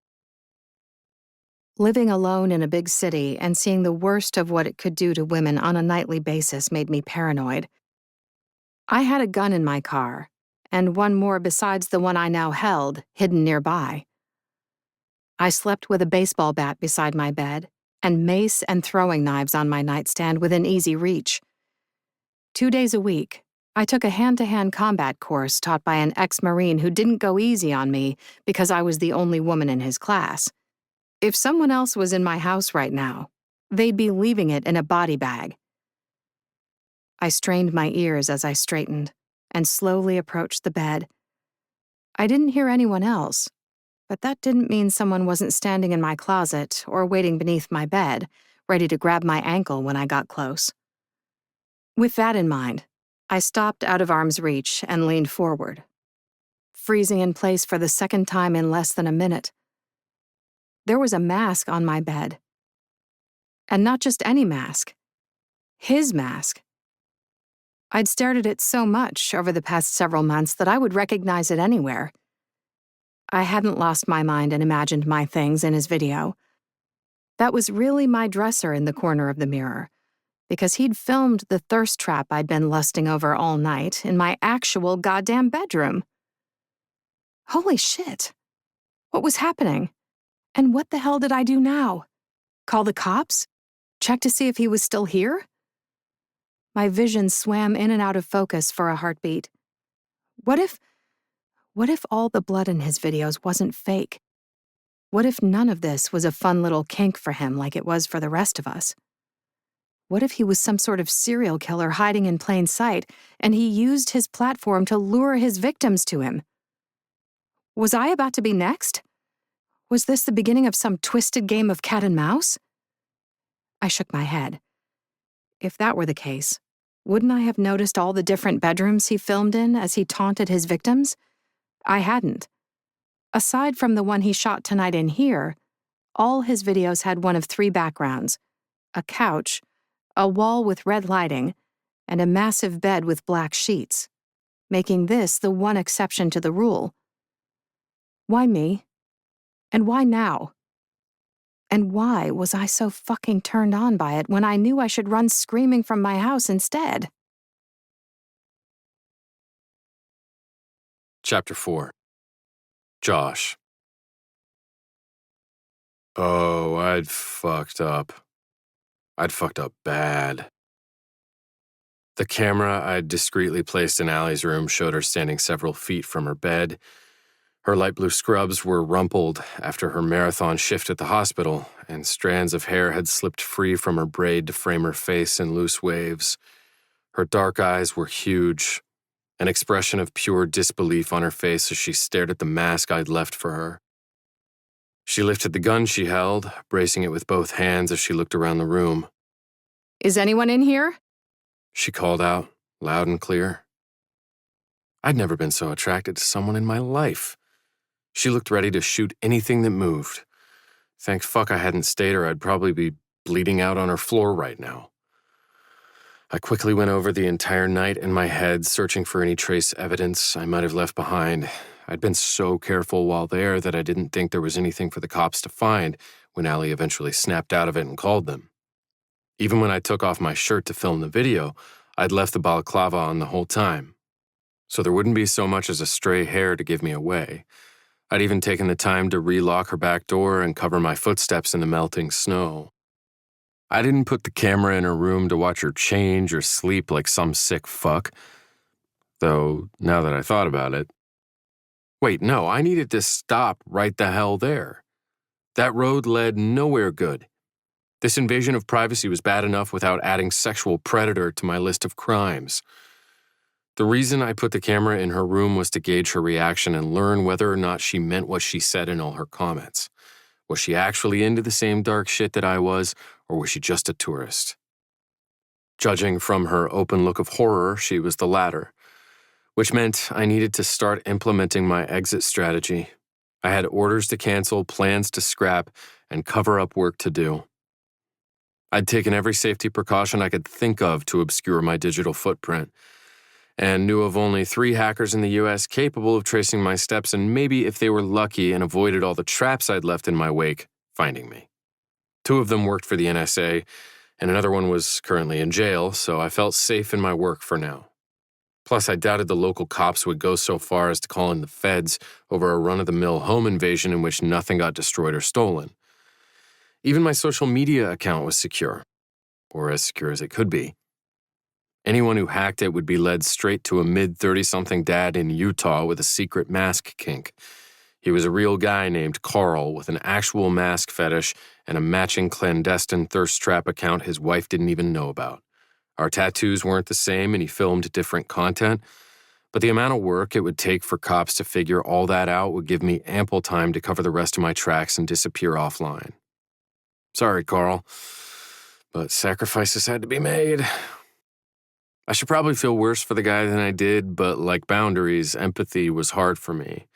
Living alone in a big city and seeing the worst of what it could do to women on a nightly basis made me paranoid. I had a gun in my car, and one more besides the one I now held, hidden nearby. I slept with a baseball bat beside my bed, and mace and throwing knives on my nightstand within easy reach. 2 days a week, I took a hand-to-hand combat course taught by an ex-Marine who didn't go easy on me because I was the only woman in his class. If someone else was in my house right now, they'd be leaving it in a body bag. I strained my ears as I straightened and slowly approached the bed. I didn't hear anyone else, but that didn't mean someone wasn't standing in my closet or waiting beneath my bed, ready to grab my ankle when I got close. With that in mind, I stopped out of arm's reach and leaned forward, freezing in place for the second time in less than a minute. There was a mask on my bed. And not just any mask. His mask. I'd stared at it so much over the past several months that I would recognize it anywhere. I hadn't lost my mind and imagined my things in his video. That was really my dresser in the corner of the mirror, because he'd filmed the thirst trap I'd been lusting over all night in my actual goddamn bedroom. Holy shit. What was happening? And what the hell did I do now? Call the cops? Check to see if he was still here? My vision swam in and out of focus for a heartbeat. What if all the blood in his videos wasn't fake? What if none of this was a fun little kink for him like it was for the rest of us? What if he was some sort of serial killer hiding in plain sight, and he used his platform to lure his victims to him? Was I about to be next? Was this the beginning of some twisted game of cat and mouse? I shook my head. If that were the case, wouldn't I have noticed all the different bedrooms he filmed in as he taunted his victims? I hadn't. Aside from the one he shot tonight in here, all his videos had one of 3 backgrounds: a couch, a wall with red lighting, and a massive bed with black sheets, making this the one exception to the rule. Why me? And why now? And why was I so fucking turned on by it when I knew I should run screaming from my house instead? Chapter 4. Josh. Oh, I'd fucked up. I'd fucked up bad. The camera I'd discreetly placed in Allie's room showed her standing several feet from her bed. Her light blue scrubs were rumpled after her marathon shift at the hospital, and strands of hair had slipped free from her braid to frame her face in loose waves. Her dark eyes were huge, an expression of pure disbelief on her face as she stared at the mask I'd left for her. She lifted the gun she held, bracing it with both hands as she looked around the room. Is anyone in here? She called out, loud and clear. I'd never been so attracted to someone in my life. She looked ready to shoot anything that moved. Thank fuck I hadn't stayed or I'd probably be bleeding out on her floor right now. I quickly went over the entire night in my head, searching for any trace evidence I might have left behind. I'd been so careful while there that I didn't think there was anything for the cops to find when Allie eventually snapped out of it and called them. Even when I took off my shirt to film the video, I'd left the balaclava on the whole time. So there wouldn't be so much as a stray hair to give me away. I'd even taken the time to relock her back door and cover my footsteps in the melting snow. I didn't put the camera in her room to watch her change or sleep like some sick fuck. Though, now that I thought about it... Wait, no, I needed to stop right the hell there. That road led nowhere good. This invasion of privacy was bad enough without adding sexual predator to my list of crimes. The reason I put the camera in her room was to gauge her reaction and learn whether or not she meant what she said in all her comments. Was she actually into the same dark shit that I was, or was she just a tourist? Judging from her open look of horror, she was the latter, which meant I needed to start implementing my exit strategy. I had orders to cancel, plans to scrap, and cover-up work to do. I'd taken every safety precaution I could think of to obscure my digital footprint, and knew of only 3 hackers in the US capable of tracing my steps and maybe, if they were lucky and avoided all the traps I'd left in my wake, finding me. 2 of them worked for the NSA, and another one was currently in jail, so I felt safe in my work for now. Plus, I doubted the local cops would go so far as to call in the feds over a run-of-the-mill home invasion in which nothing got destroyed or stolen. Even my social media account was secure, or as secure as it could be. Anyone who hacked it would be led straight to a mid-30-something dad in Utah with a secret mask kink. He was a real guy named Carl with an actual mask fetish and a matching clandestine thirst trap account his wife didn't even know about. Our tattoos weren't the same and he filmed different content, but the amount of work it would take for cops to figure all that out would give me ample time to cover the rest of my tracks and disappear offline. Sorry, Carl, but sacrifices had to be made. I should probably feel worse for the guy than I did, but like boundaries, empathy was hard for me.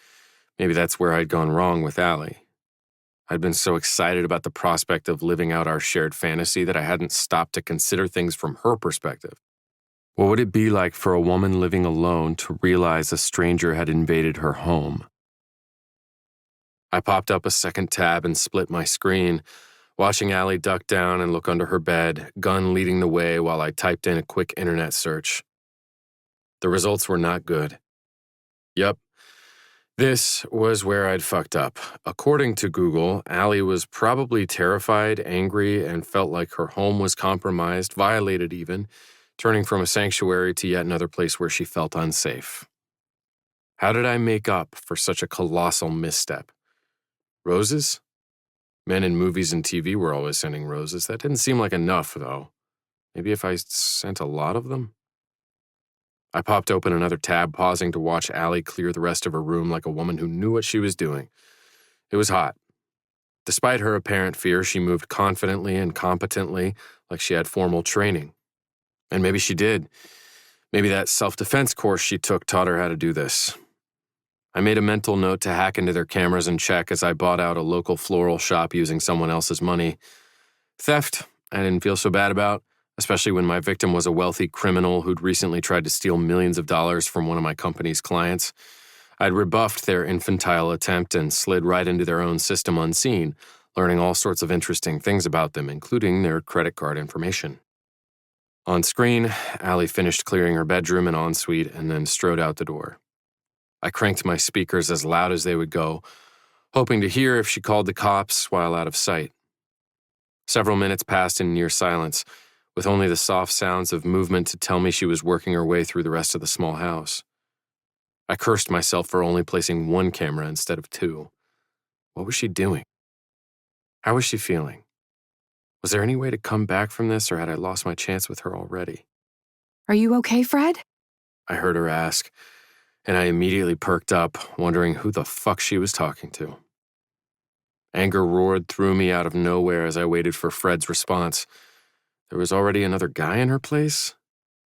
Maybe that's where I'd gone wrong with Allie. I'd been so excited about the prospect of living out our shared fantasy that I hadn't stopped to consider things from her perspective. What would it be like for a woman living alone to realize a stranger had invaded her home? I popped up a second tab and split my screen, watching Allie duck down and look under her bed, gun leading the way while I typed in a quick internet search. The results were not good. Yup, this was where I'd fucked up. According to Google, Allie was probably terrified, angry, and felt like her home was compromised, violated even, turning from a sanctuary to yet another place where she felt unsafe. How did I make up for such a colossal misstep? Roses? Men in movies and TV were always sending roses. That didn't seem like enough, though. Maybe if I sent a lot of them? I popped open another tab, pausing to watch Allie clear the rest of her room like a woman who knew what she was doing. It was hot. Despite her apparent fear, she moved confidently and competently, like she had formal training. And maybe she did. Maybe that self-defense course she took taught her how to do this. I made a mental note to hack into their cameras and check as I bought out a local floral shop using someone else's money. Theft, I didn't feel so bad about, especially when my victim was a wealthy criminal who'd recently tried to steal millions of dollars from one of my company's clients. I'd rebuffed their infantile attempt and slid right into their own system unseen, learning all sorts of interesting things about them, including their credit card information. On screen, Allie finished clearing her bedroom and ensuite and then strode out the door. I cranked my speakers as loud as they would go, hoping to hear if she called the cops while out of sight. Several minutes passed in near silence, with only the soft sounds of movement to tell me she was working her way through the rest of the small house. I cursed myself for only placing 1 camera instead of 2. What was she doing? How was she feeling? Was there any way to come back from this, or had I lost my chance with her already? Are you okay, Fred? I heard her ask, and I immediately perked up, wondering who the fuck she was talking to. Anger roared through me out of nowhere as I waited for Fred's response. There was already another guy in her place?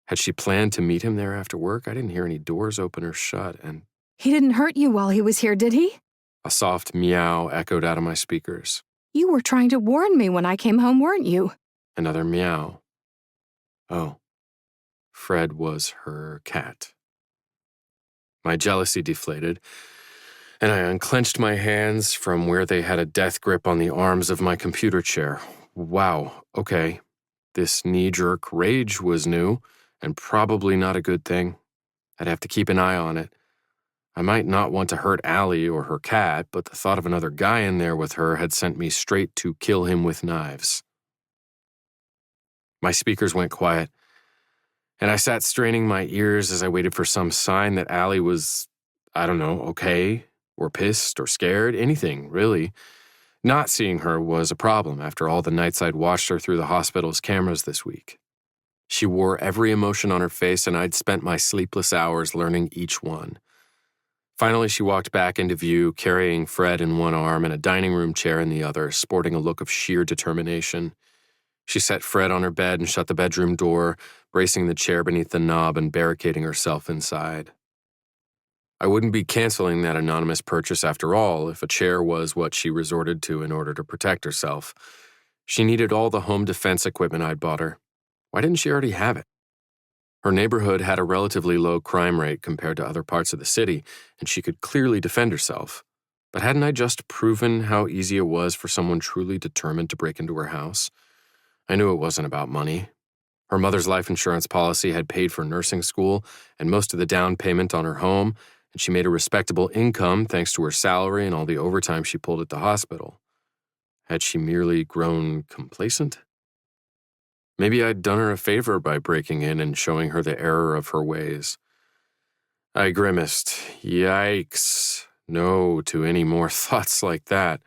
Had she planned to meet him there after work? I didn't hear any doors open or shut, and He didn't hurt you while he was here, did he? a soft meow echoed out of my speakers. You were trying to warn me when I came home, weren't you? Another meow. Oh, Fred was her cat. My jealousy deflated, and I unclenched my hands from where they had a death grip on the arms of my computer chair. Wow, okay. This knee-jerk rage was new, and probably not a good thing. I'd have to keep an eye on it. I might not want to hurt Allie or her cat, but the thought of another guy in there with her had sent me straight to kill him with knives. My speakers went quiet, and I sat straining my ears as I waited for some sign that Allie was, I don't know, okay, or pissed, or scared, anything, really. Not seeing her was a problem after all the nights I'd watched her through the hospital's cameras this week. She wore every emotion on her face, and I'd spent my sleepless hours learning each one. Finally, she walked back into view, carrying Fred in one arm and a dining room chair in the other, sporting a look of sheer determination. She set Fred on her bed and shut the bedroom door, bracing the chair beneath the knob and barricading herself inside. I wouldn't be canceling that anonymous purchase after all if a chair was what she resorted to in order to protect herself. She needed all the home defense equipment I'd bought her. Why didn't she already have it? Her neighborhood had a relatively low crime rate compared to other parts of the city, and she could clearly defend herself. But hadn't I just proven how easy it was for someone truly determined to break into her house? I knew it wasn't about money. Her mother's life insurance policy had paid for nursing school and most of the down payment on her home, and she made a respectable income thanks to her salary and all the overtime she pulled at the hospital. Had she merely grown complacent? Maybe I'd done her a favor by breaking in and showing her the error of her ways. I grimaced. Yikes. No to any more thoughts like that.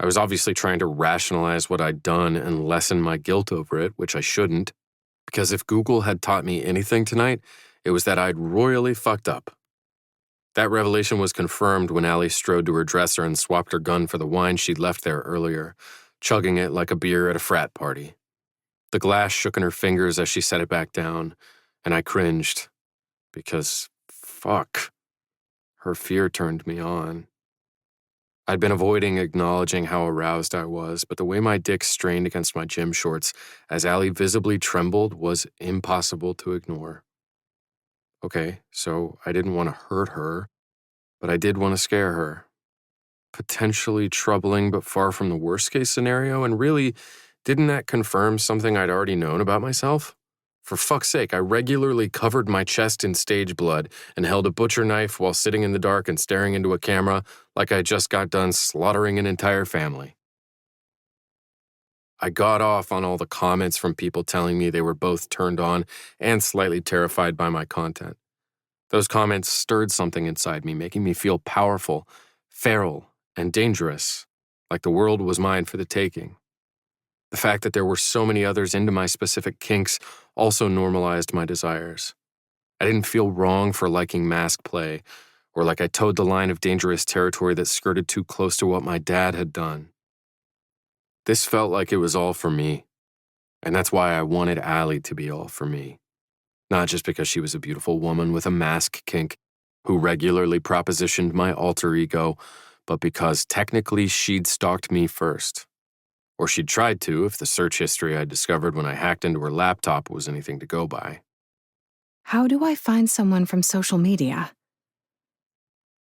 I was obviously trying to rationalize what I'd done and lessen my guilt over it, which I shouldn't, because if Google had taught me anything tonight, it was that I'd royally fucked up. That revelation was confirmed when Allie strode to her dresser and swapped her gun for the wine she'd left there earlier, chugging it like a beer at a frat party. The glass shook in her fingers as she set it back down, and I cringed, because, fuck, her fear turned me on. I'd been avoiding acknowledging how aroused I was, but the way my dick strained against my gym shorts as Allie visibly trembled was impossible to ignore. Okay, so I didn't want to hurt her, but I did want to scare her. Potentially troubling, but far from the worst-case scenario, and really, didn't that confirm something I'd already known about myself? For fuck's sake, I regularly covered my chest in stage blood and held a butcher knife while sitting in the dark and staring into a camera like I just got done slaughtering an entire family. I got off on all the comments from people telling me they were both turned on and slightly terrified by my content. Those comments stirred something inside me, making me feel powerful, feral, and dangerous, like the world was mine for the taking. The fact that there were so many others into my specific kinks also normalized my desires. I didn't feel wrong for liking mask play, or like I towed the line of dangerous territory that skirted too close to what my dad had done. This felt like it was all for me, and that's why I wanted Allie to be all for me. Not just because she was a beautiful woman with a mask kink who regularly propositioned my alter ego, but because technically she'd stalked me first. Or she'd tried to if the search history I discovered when I hacked into her laptop was anything to go by. How do I find someone from social media?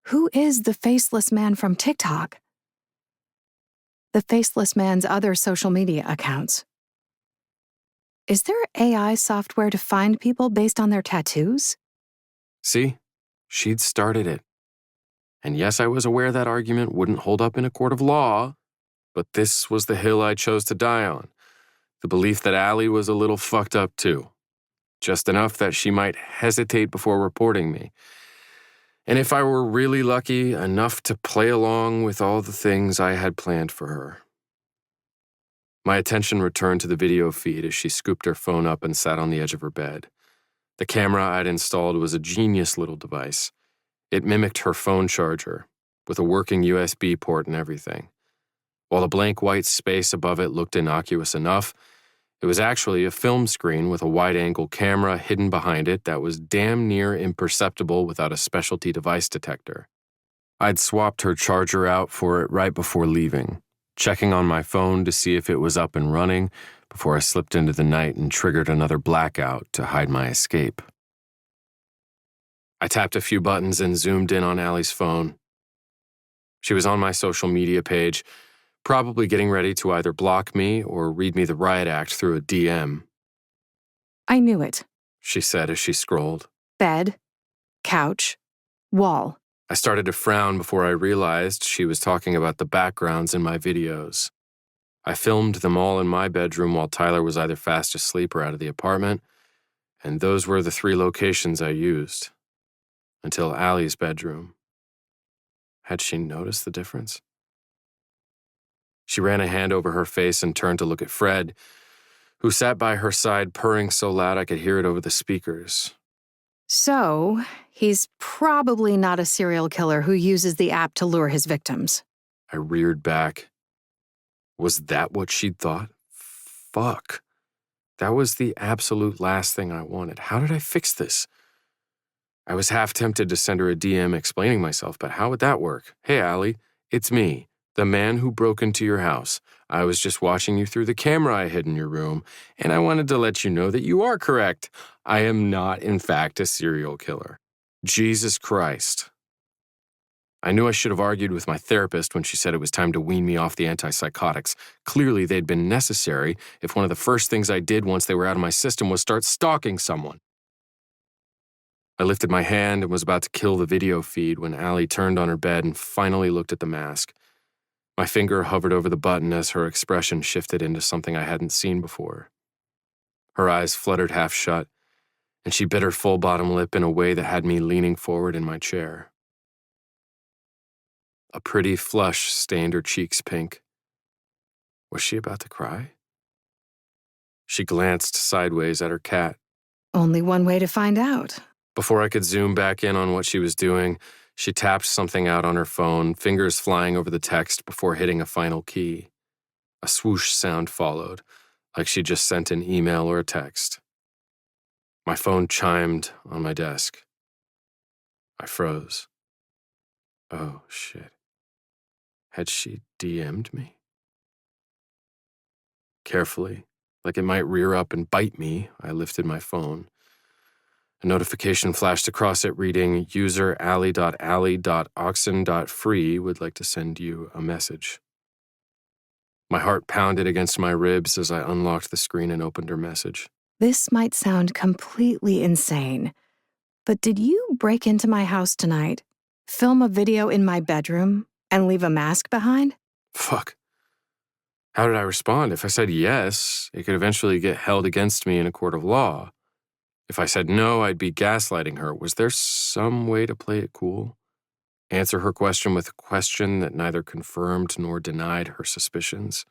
Who is the faceless man from TikTok? The faceless man's other social media accounts? Is there AI software to find people based on their tattoos? See? She'd started it. And yes, I was aware that argument wouldn't hold up in a court of law, but this was the hill I chose to die on. The belief that Allie was a little fucked up too. Just enough that she might hesitate before reporting me. And if I were really lucky, enough to play along with all the things I had planned for her. My attention returned to the video feed as she scooped her phone up and sat on the edge of her bed. The camera I'd installed was a genius little device. It mimicked her phone charger, with a working USB port and everything. While the blank white space above it looked innocuous enough, it was actually a film screen with a wide-angle camera hidden behind it that was damn near imperceptible without a specialty device detector. I'd swapped her charger out for it right before leaving, checking on my phone to see if it was up and running before I slipped into the night and triggered another blackout to hide my escape. I tapped a few buttons and zoomed in on Allie's phone. She was on my social media page, probably getting ready to either block me or read me the riot act through a DM. I knew it. She said as she scrolled. Bed, couch, wall. I started to frown before I realized she was talking about the backgrounds in my videos. I filmed them all in my bedroom while Tyler was either fast asleep or out of the apartment, and those were the 3 locations I used. Until Allie's bedroom. Had she noticed the difference? She ran a hand over her face and turned to look at Fred, who sat by her side purring so loud I could hear it over the speakers. So, he's probably not a serial killer who uses the app to lure his victims. I reared back. Was that what she'd thought? Fuck. That was the absolute last thing I wanted. How did I fix this? I was half tempted to send her a DM explaining myself, but how would that work? Hey, Allie, it's me, the man who broke into your house. I was just watching you through the camera I hid in your room, and I wanted to let you know that you are correct. I am not, in fact, a serial killer. Jesus Christ. I knew I should have argued with my therapist when she said it was time to wean me off the antipsychotics. Clearly, they'd been necessary if one of the first things I did once they were out of my system was start stalking someone. I lifted my hand and was about to kill the video feed when Allie turned on her bed and finally looked at the mask. My finger hovered over the button as her expression shifted into something I hadn't seen before. Her eyes fluttered half shut, and she bit her full bottom lip in a way that had me leaning forward in my chair. A pretty flush stained her cheeks pink. Was she about to cry? She glanced sideways at her cat. Only one way to find out. Before I could zoom back in on what she was doing, she tapped something out on her phone, fingers flying over the text before hitting a final key. A swoosh sound followed, like she just sent an email or a text. My phone chimed on my desk. I froze. Oh, shit. Had she DM'd me? Carefully, like it might rear up and bite me, I lifted my phone. A notification flashed across it reading, user ally.ally.oxen.free would like to send you a message. My heart pounded against my ribs as I unlocked the screen and opened her message. This might sound completely insane, but did you break into my house tonight, film a video in my bedroom, and leave a mask behind? Fuck. How did I respond? If I said yes, it could eventually get held against me in a court of law. If I said no, I'd be gaslighting her. Was there some way to play it cool? Answer her question with a question that neither confirmed nor denied her suspicions?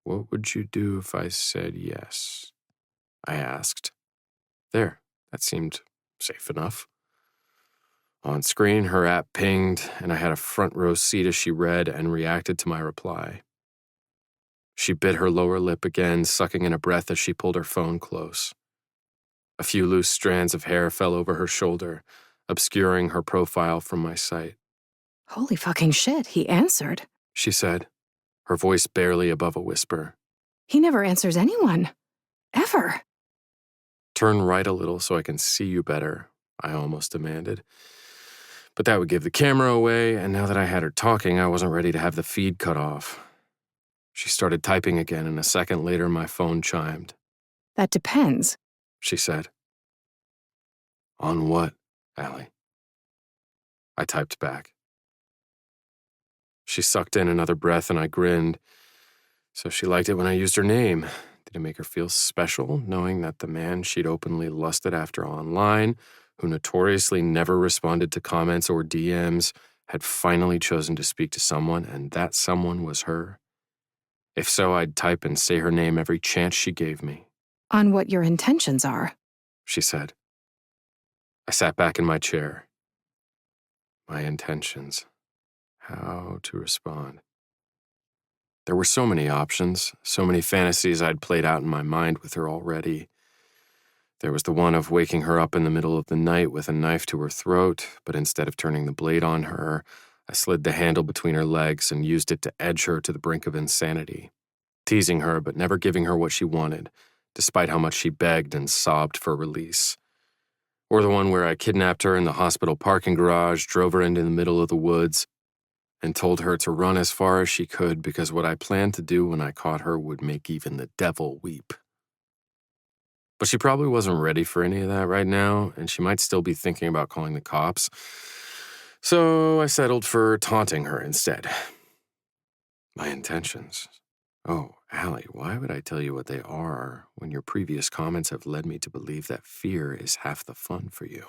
What would you do if I said yes? I asked. There, that seemed safe enough. On screen, her app pinged, and I had a front row seat as she read and reacted to my reply. She bit her lower lip again, sucking in a breath as she pulled her phone close. A few loose strands of hair fell over her shoulder, obscuring her profile from my sight. Holy fucking shit, he answered, She said, her voice barely above a whisper. He never answers anyone. Ever. Turn right a little so I can see you better, I almost demanded. But that would give the camera away, and now that I had her talking, I wasn't ready to have the feed cut off. She started typing again, and a second later my phone chimed. That depends, She said. On what, Allie? I typed back. She sucked in another breath and I grinned. So she liked it when I used her name. Did it make her feel special, knowing that the man she'd openly lusted after online, who notoriously never responded to comments or DMs, had finally chosen to speak to someone, and that someone was her? If so, I'd type and say her name every chance she gave me. on what your intentions are. She said. I sat back in my chair. My intentions. How to respond. There were so many options, so many fantasies I'd played out in my mind with her already. There was the one of waking her up in the middle of the night with a knife to her throat, but instead of turning the blade on her, I slid the handle between her legs and used it to edge her to the brink of insanity, teasing her but never giving her what she wanted, despite how much she begged and sobbed for release. Or the one where I kidnapped her in the hospital parking garage, drove her into the middle of the woods, and told her to run as far as she could because what I planned to do when I caught her would make even the devil weep. But she probably wasn't ready for any of that right now, and she might still be thinking about calling the cops. So I settled for taunting her instead. My intentions. Oh, Allie, why would I tell you what they are when your previous comments have led me to believe that fear is half the fun for you?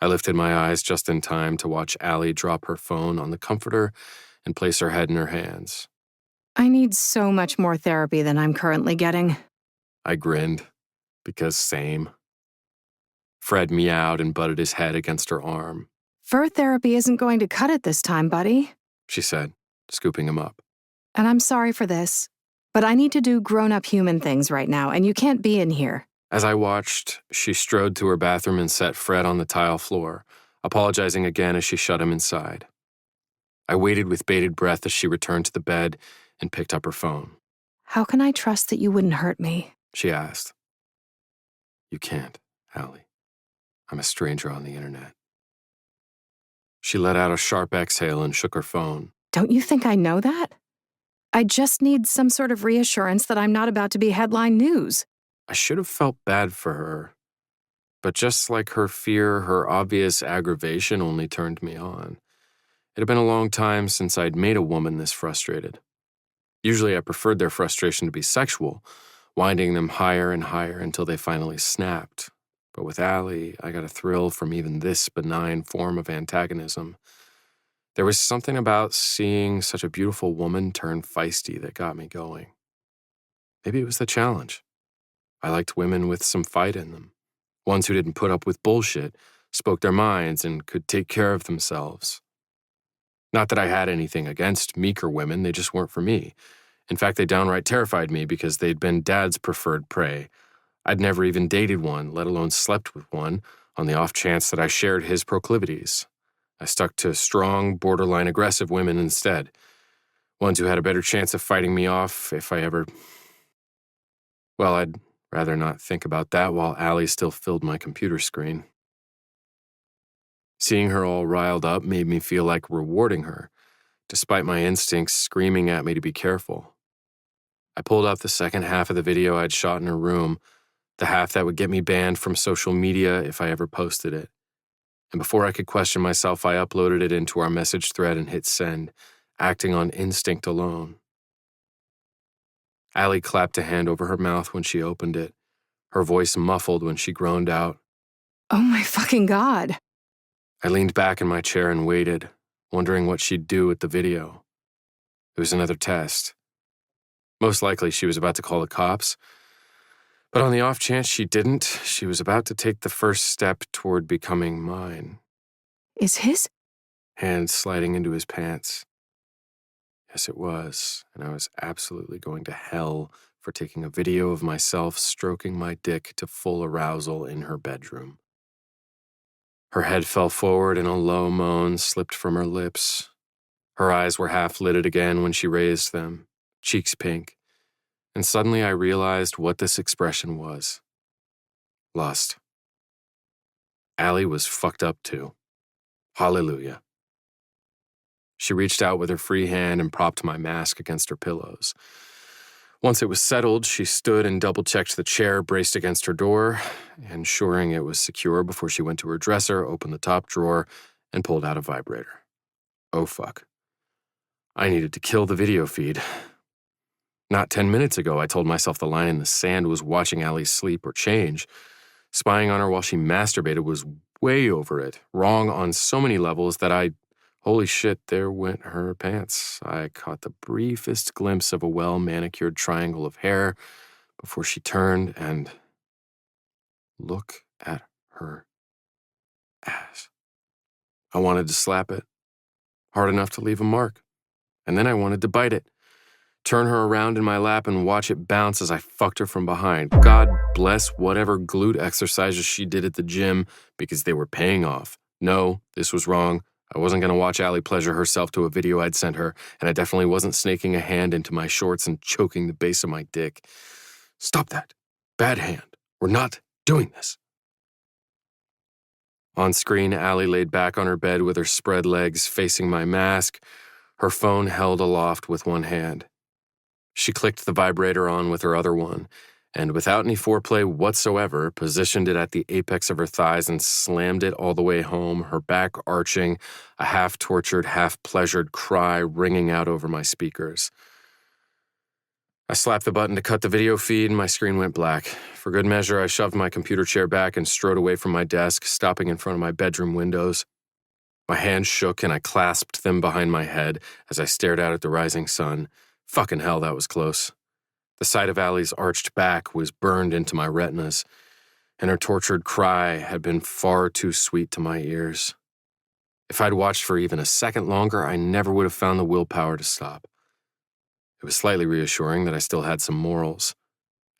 I lifted my eyes just in time to watch Allie drop her phone on the comforter and place her head in her hands. I need so much more therapy than I'm currently getting. I grinned, because same. Fred meowed and butted his head against her arm. Fur therapy isn't going to cut it this time, buddy. She said, scooping him up. And I'm sorry for this, but I need to do grown-up human things right now, and you can't be in here. As I watched, she strode to her bathroom and set Fred on the tile floor, apologizing again as she shut him inside. I waited with bated breath as she returned to the bed and picked up her phone. How can I trust that you wouldn't hurt me? She asked. You can't, Allie. I'm a stranger on the internet. She let out a sharp exhale and shook her phone. Don't you think I know that? I just need some sort of reassurance that I'm not about to be headline news. I should have felt bad for her. But just like her fear, her obvious aggravation only turned me on. It had been a long time since I'd made a woman this frustrated. Usually I preferred their frustration to be sexual, winding them higher and higher until they finally snapped. But with Allie, I got a thrill from even this benign form of antagonism. There was something about seeing such a beautiful woman turn feisty that got me going. Maybe it was the challenge. I liked women with some fight in them. Ones who didn't put up with bullshit, spoke their minds, and could take care of themselves. Not that I had anything against meeker women, they just weren't for me. In fact, they downright terrified me because they'd been Dad's preferred prey. I'd never even dated one, let alone slept with one, on the off chance that I shared his proclivities. I stuck to strong, borderline aggressive women instead. Ones who had a better chance of fighting me off if I ever... Well, I'd rather not think about that while Allie still filled my computer screen. Seeing her all riled up made me feel like rewarding her, despite my instincts screaming at me to be careful. I pulled out the second half of the video I'd shot in her room, the half that would get me banned from social media if I ever posted it. And before I could question myself, I uploaded it into our message thread and hit send, acting on instinct alone. Allie clapped a hand over her mouth when she opened it, her voice muffled when she groaned out, Oh my fucking God. I leaned back in my chair and waited, wondering what she'd do with the video. It was another test. Most likely she was about to call the cops. But on the off chance she didn't, she was about to take the first step toward becoming mine. Is his? Hand sliding into his pants. Yes, it was, and I was absolutely going to hell for taking a video of myself stroking my dick to full arousal in her bedroom. Her head fell forward and a low moan slipped from her lips. Her eyes were half lidded again when she raised them, cheeks pink, and suddenly I realized what this expression was. Lust. Allie was fucked up too. Hallelujah. She reached out with her free hand and propped my mask against her pillows. Once it was settled, she stood and double-checked the chair braced against her door, ensuring it was secure before she went to her dresser, opened the top drawer, and pulled out a vibrator. Oh, fuck. I needed to kill the video feed. Not 10 minutes ago, I told myself the line in the sand was watching Allie sleep or change. Spying on her while she masturbated was way over it, wrong on so many levels that holy shit, there went her pants. I caught the briefest glimpse of a well-manicured triangle of hair before she turned and... Look at her ass. I wanted to slap it, hard enough to leave a mark. And then I wanted to bite it, turn her around in my lap and watch it bounce as I fucked her from behind. God bless whatever glute exercises she did at the gym because they were paying off. No, this was wrong. I wasn't going to watch Allie pleasure herself to a video I'd sent her, and I definitely wasn't snaking a hand into my shorts and choking the base of my dick. Stop that. Bad hand. We're not doing this. On screen, Allie laid back on her bed with her spread legs facing my mask, her phone held aloft with one hand. She clicked the vibrator on with her other one, and without any foreplay whatsoever, positioned it at the apex of her thighs and slammed it all the way home, her back arching, a half-tortured, half-pleasured cry ringing out over my speakers. I slapped the button to cut the video feed and my screen went black. For good measure, I shoved my computer chair back and strode away from my desk, stopping in front of my bedroom windows. My hands shook and I clasped them behind my head as I stared out at the rising sun, Fucking hell, that was close. The sight of Allie's arched back was burned into my retinas, and her tortured cry had been far too sweet to my ears. If I'd watched for even a second longer, I never would have found the willpower to stop. It was slightly reassuring that I still had some morals.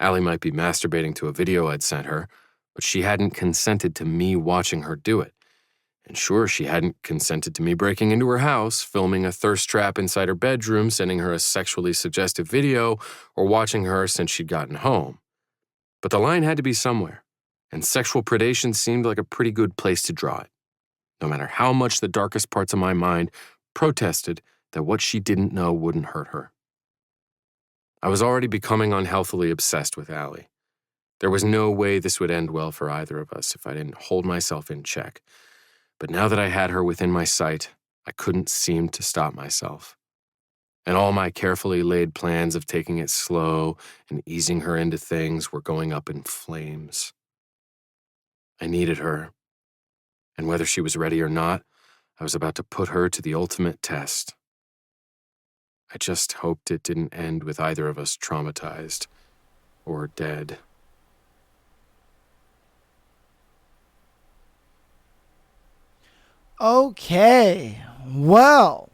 Allie might be masturbating to a video I'd sent her, but she hadn't consented to me watching her do it. And sure, she hadn't consented to me breaking into her house, filming a thirst trap inside her bedroom, sending her a sexually suggestive video, or watching her since she'd gotten home. But the line had to be somewhere, and sexual predation seemed like a pretty good place to draw it, no matter how much the darkest parts of my mind protested that what she didn't know wouldn't hurt her. I was already becoming unhealthily obsessed with Allie. There was no way this would end well for either of us if I didn't hold myself in check. But now that I had her within my sight, I couldn't seem to stop myself. And all my carefully laid plans of taking it slow and easing her into things were going up in flames. I needed her. And whether she was ready or not, I was about to put her to the ultimate test. I just hoped it didn't end with either of us traumatized or dead. Okay, well,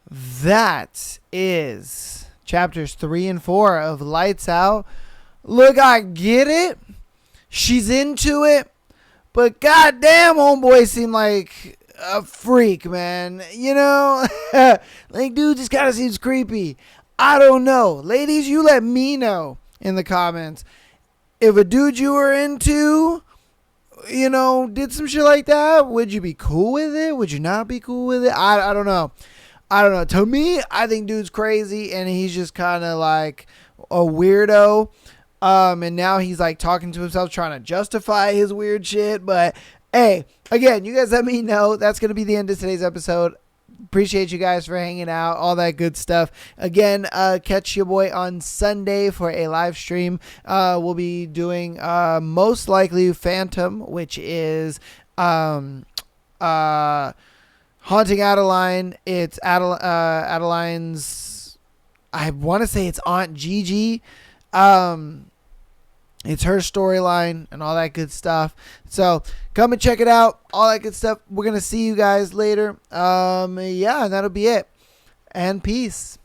that is chapters 3 and 4 of Lights Out. Look, I get it. She's into it. But goddamn, homeboy seemed like a freak, man. You know? Like, dude just kind of seems creepy. I don't know. Ladies, you let me know in the comments. If a dude you were into, you know, did some shit like that, would you be cool with it? Would you not be cool with it? I don't know. I don't know. To me, I think dude's crazy and he's just kind of like a weirdo. And now he's like talking to himself, trying to justify his weird shit. But hey, again, you guys let me know. That's going to be the end of today's episode. Appreciate you guys for hanging out, all that good stuff. Again, catch your boy on Sunday for a live stream. We'll be doing most likely Phantom, which is Haunting Adeline. It's Adeline's, I want to say it's Aunt Gigi. It's her storyline and all that good stuff. So come and check it out. All that good stuff. We're going to see you guys later. Yeah, that'll be it. And peace.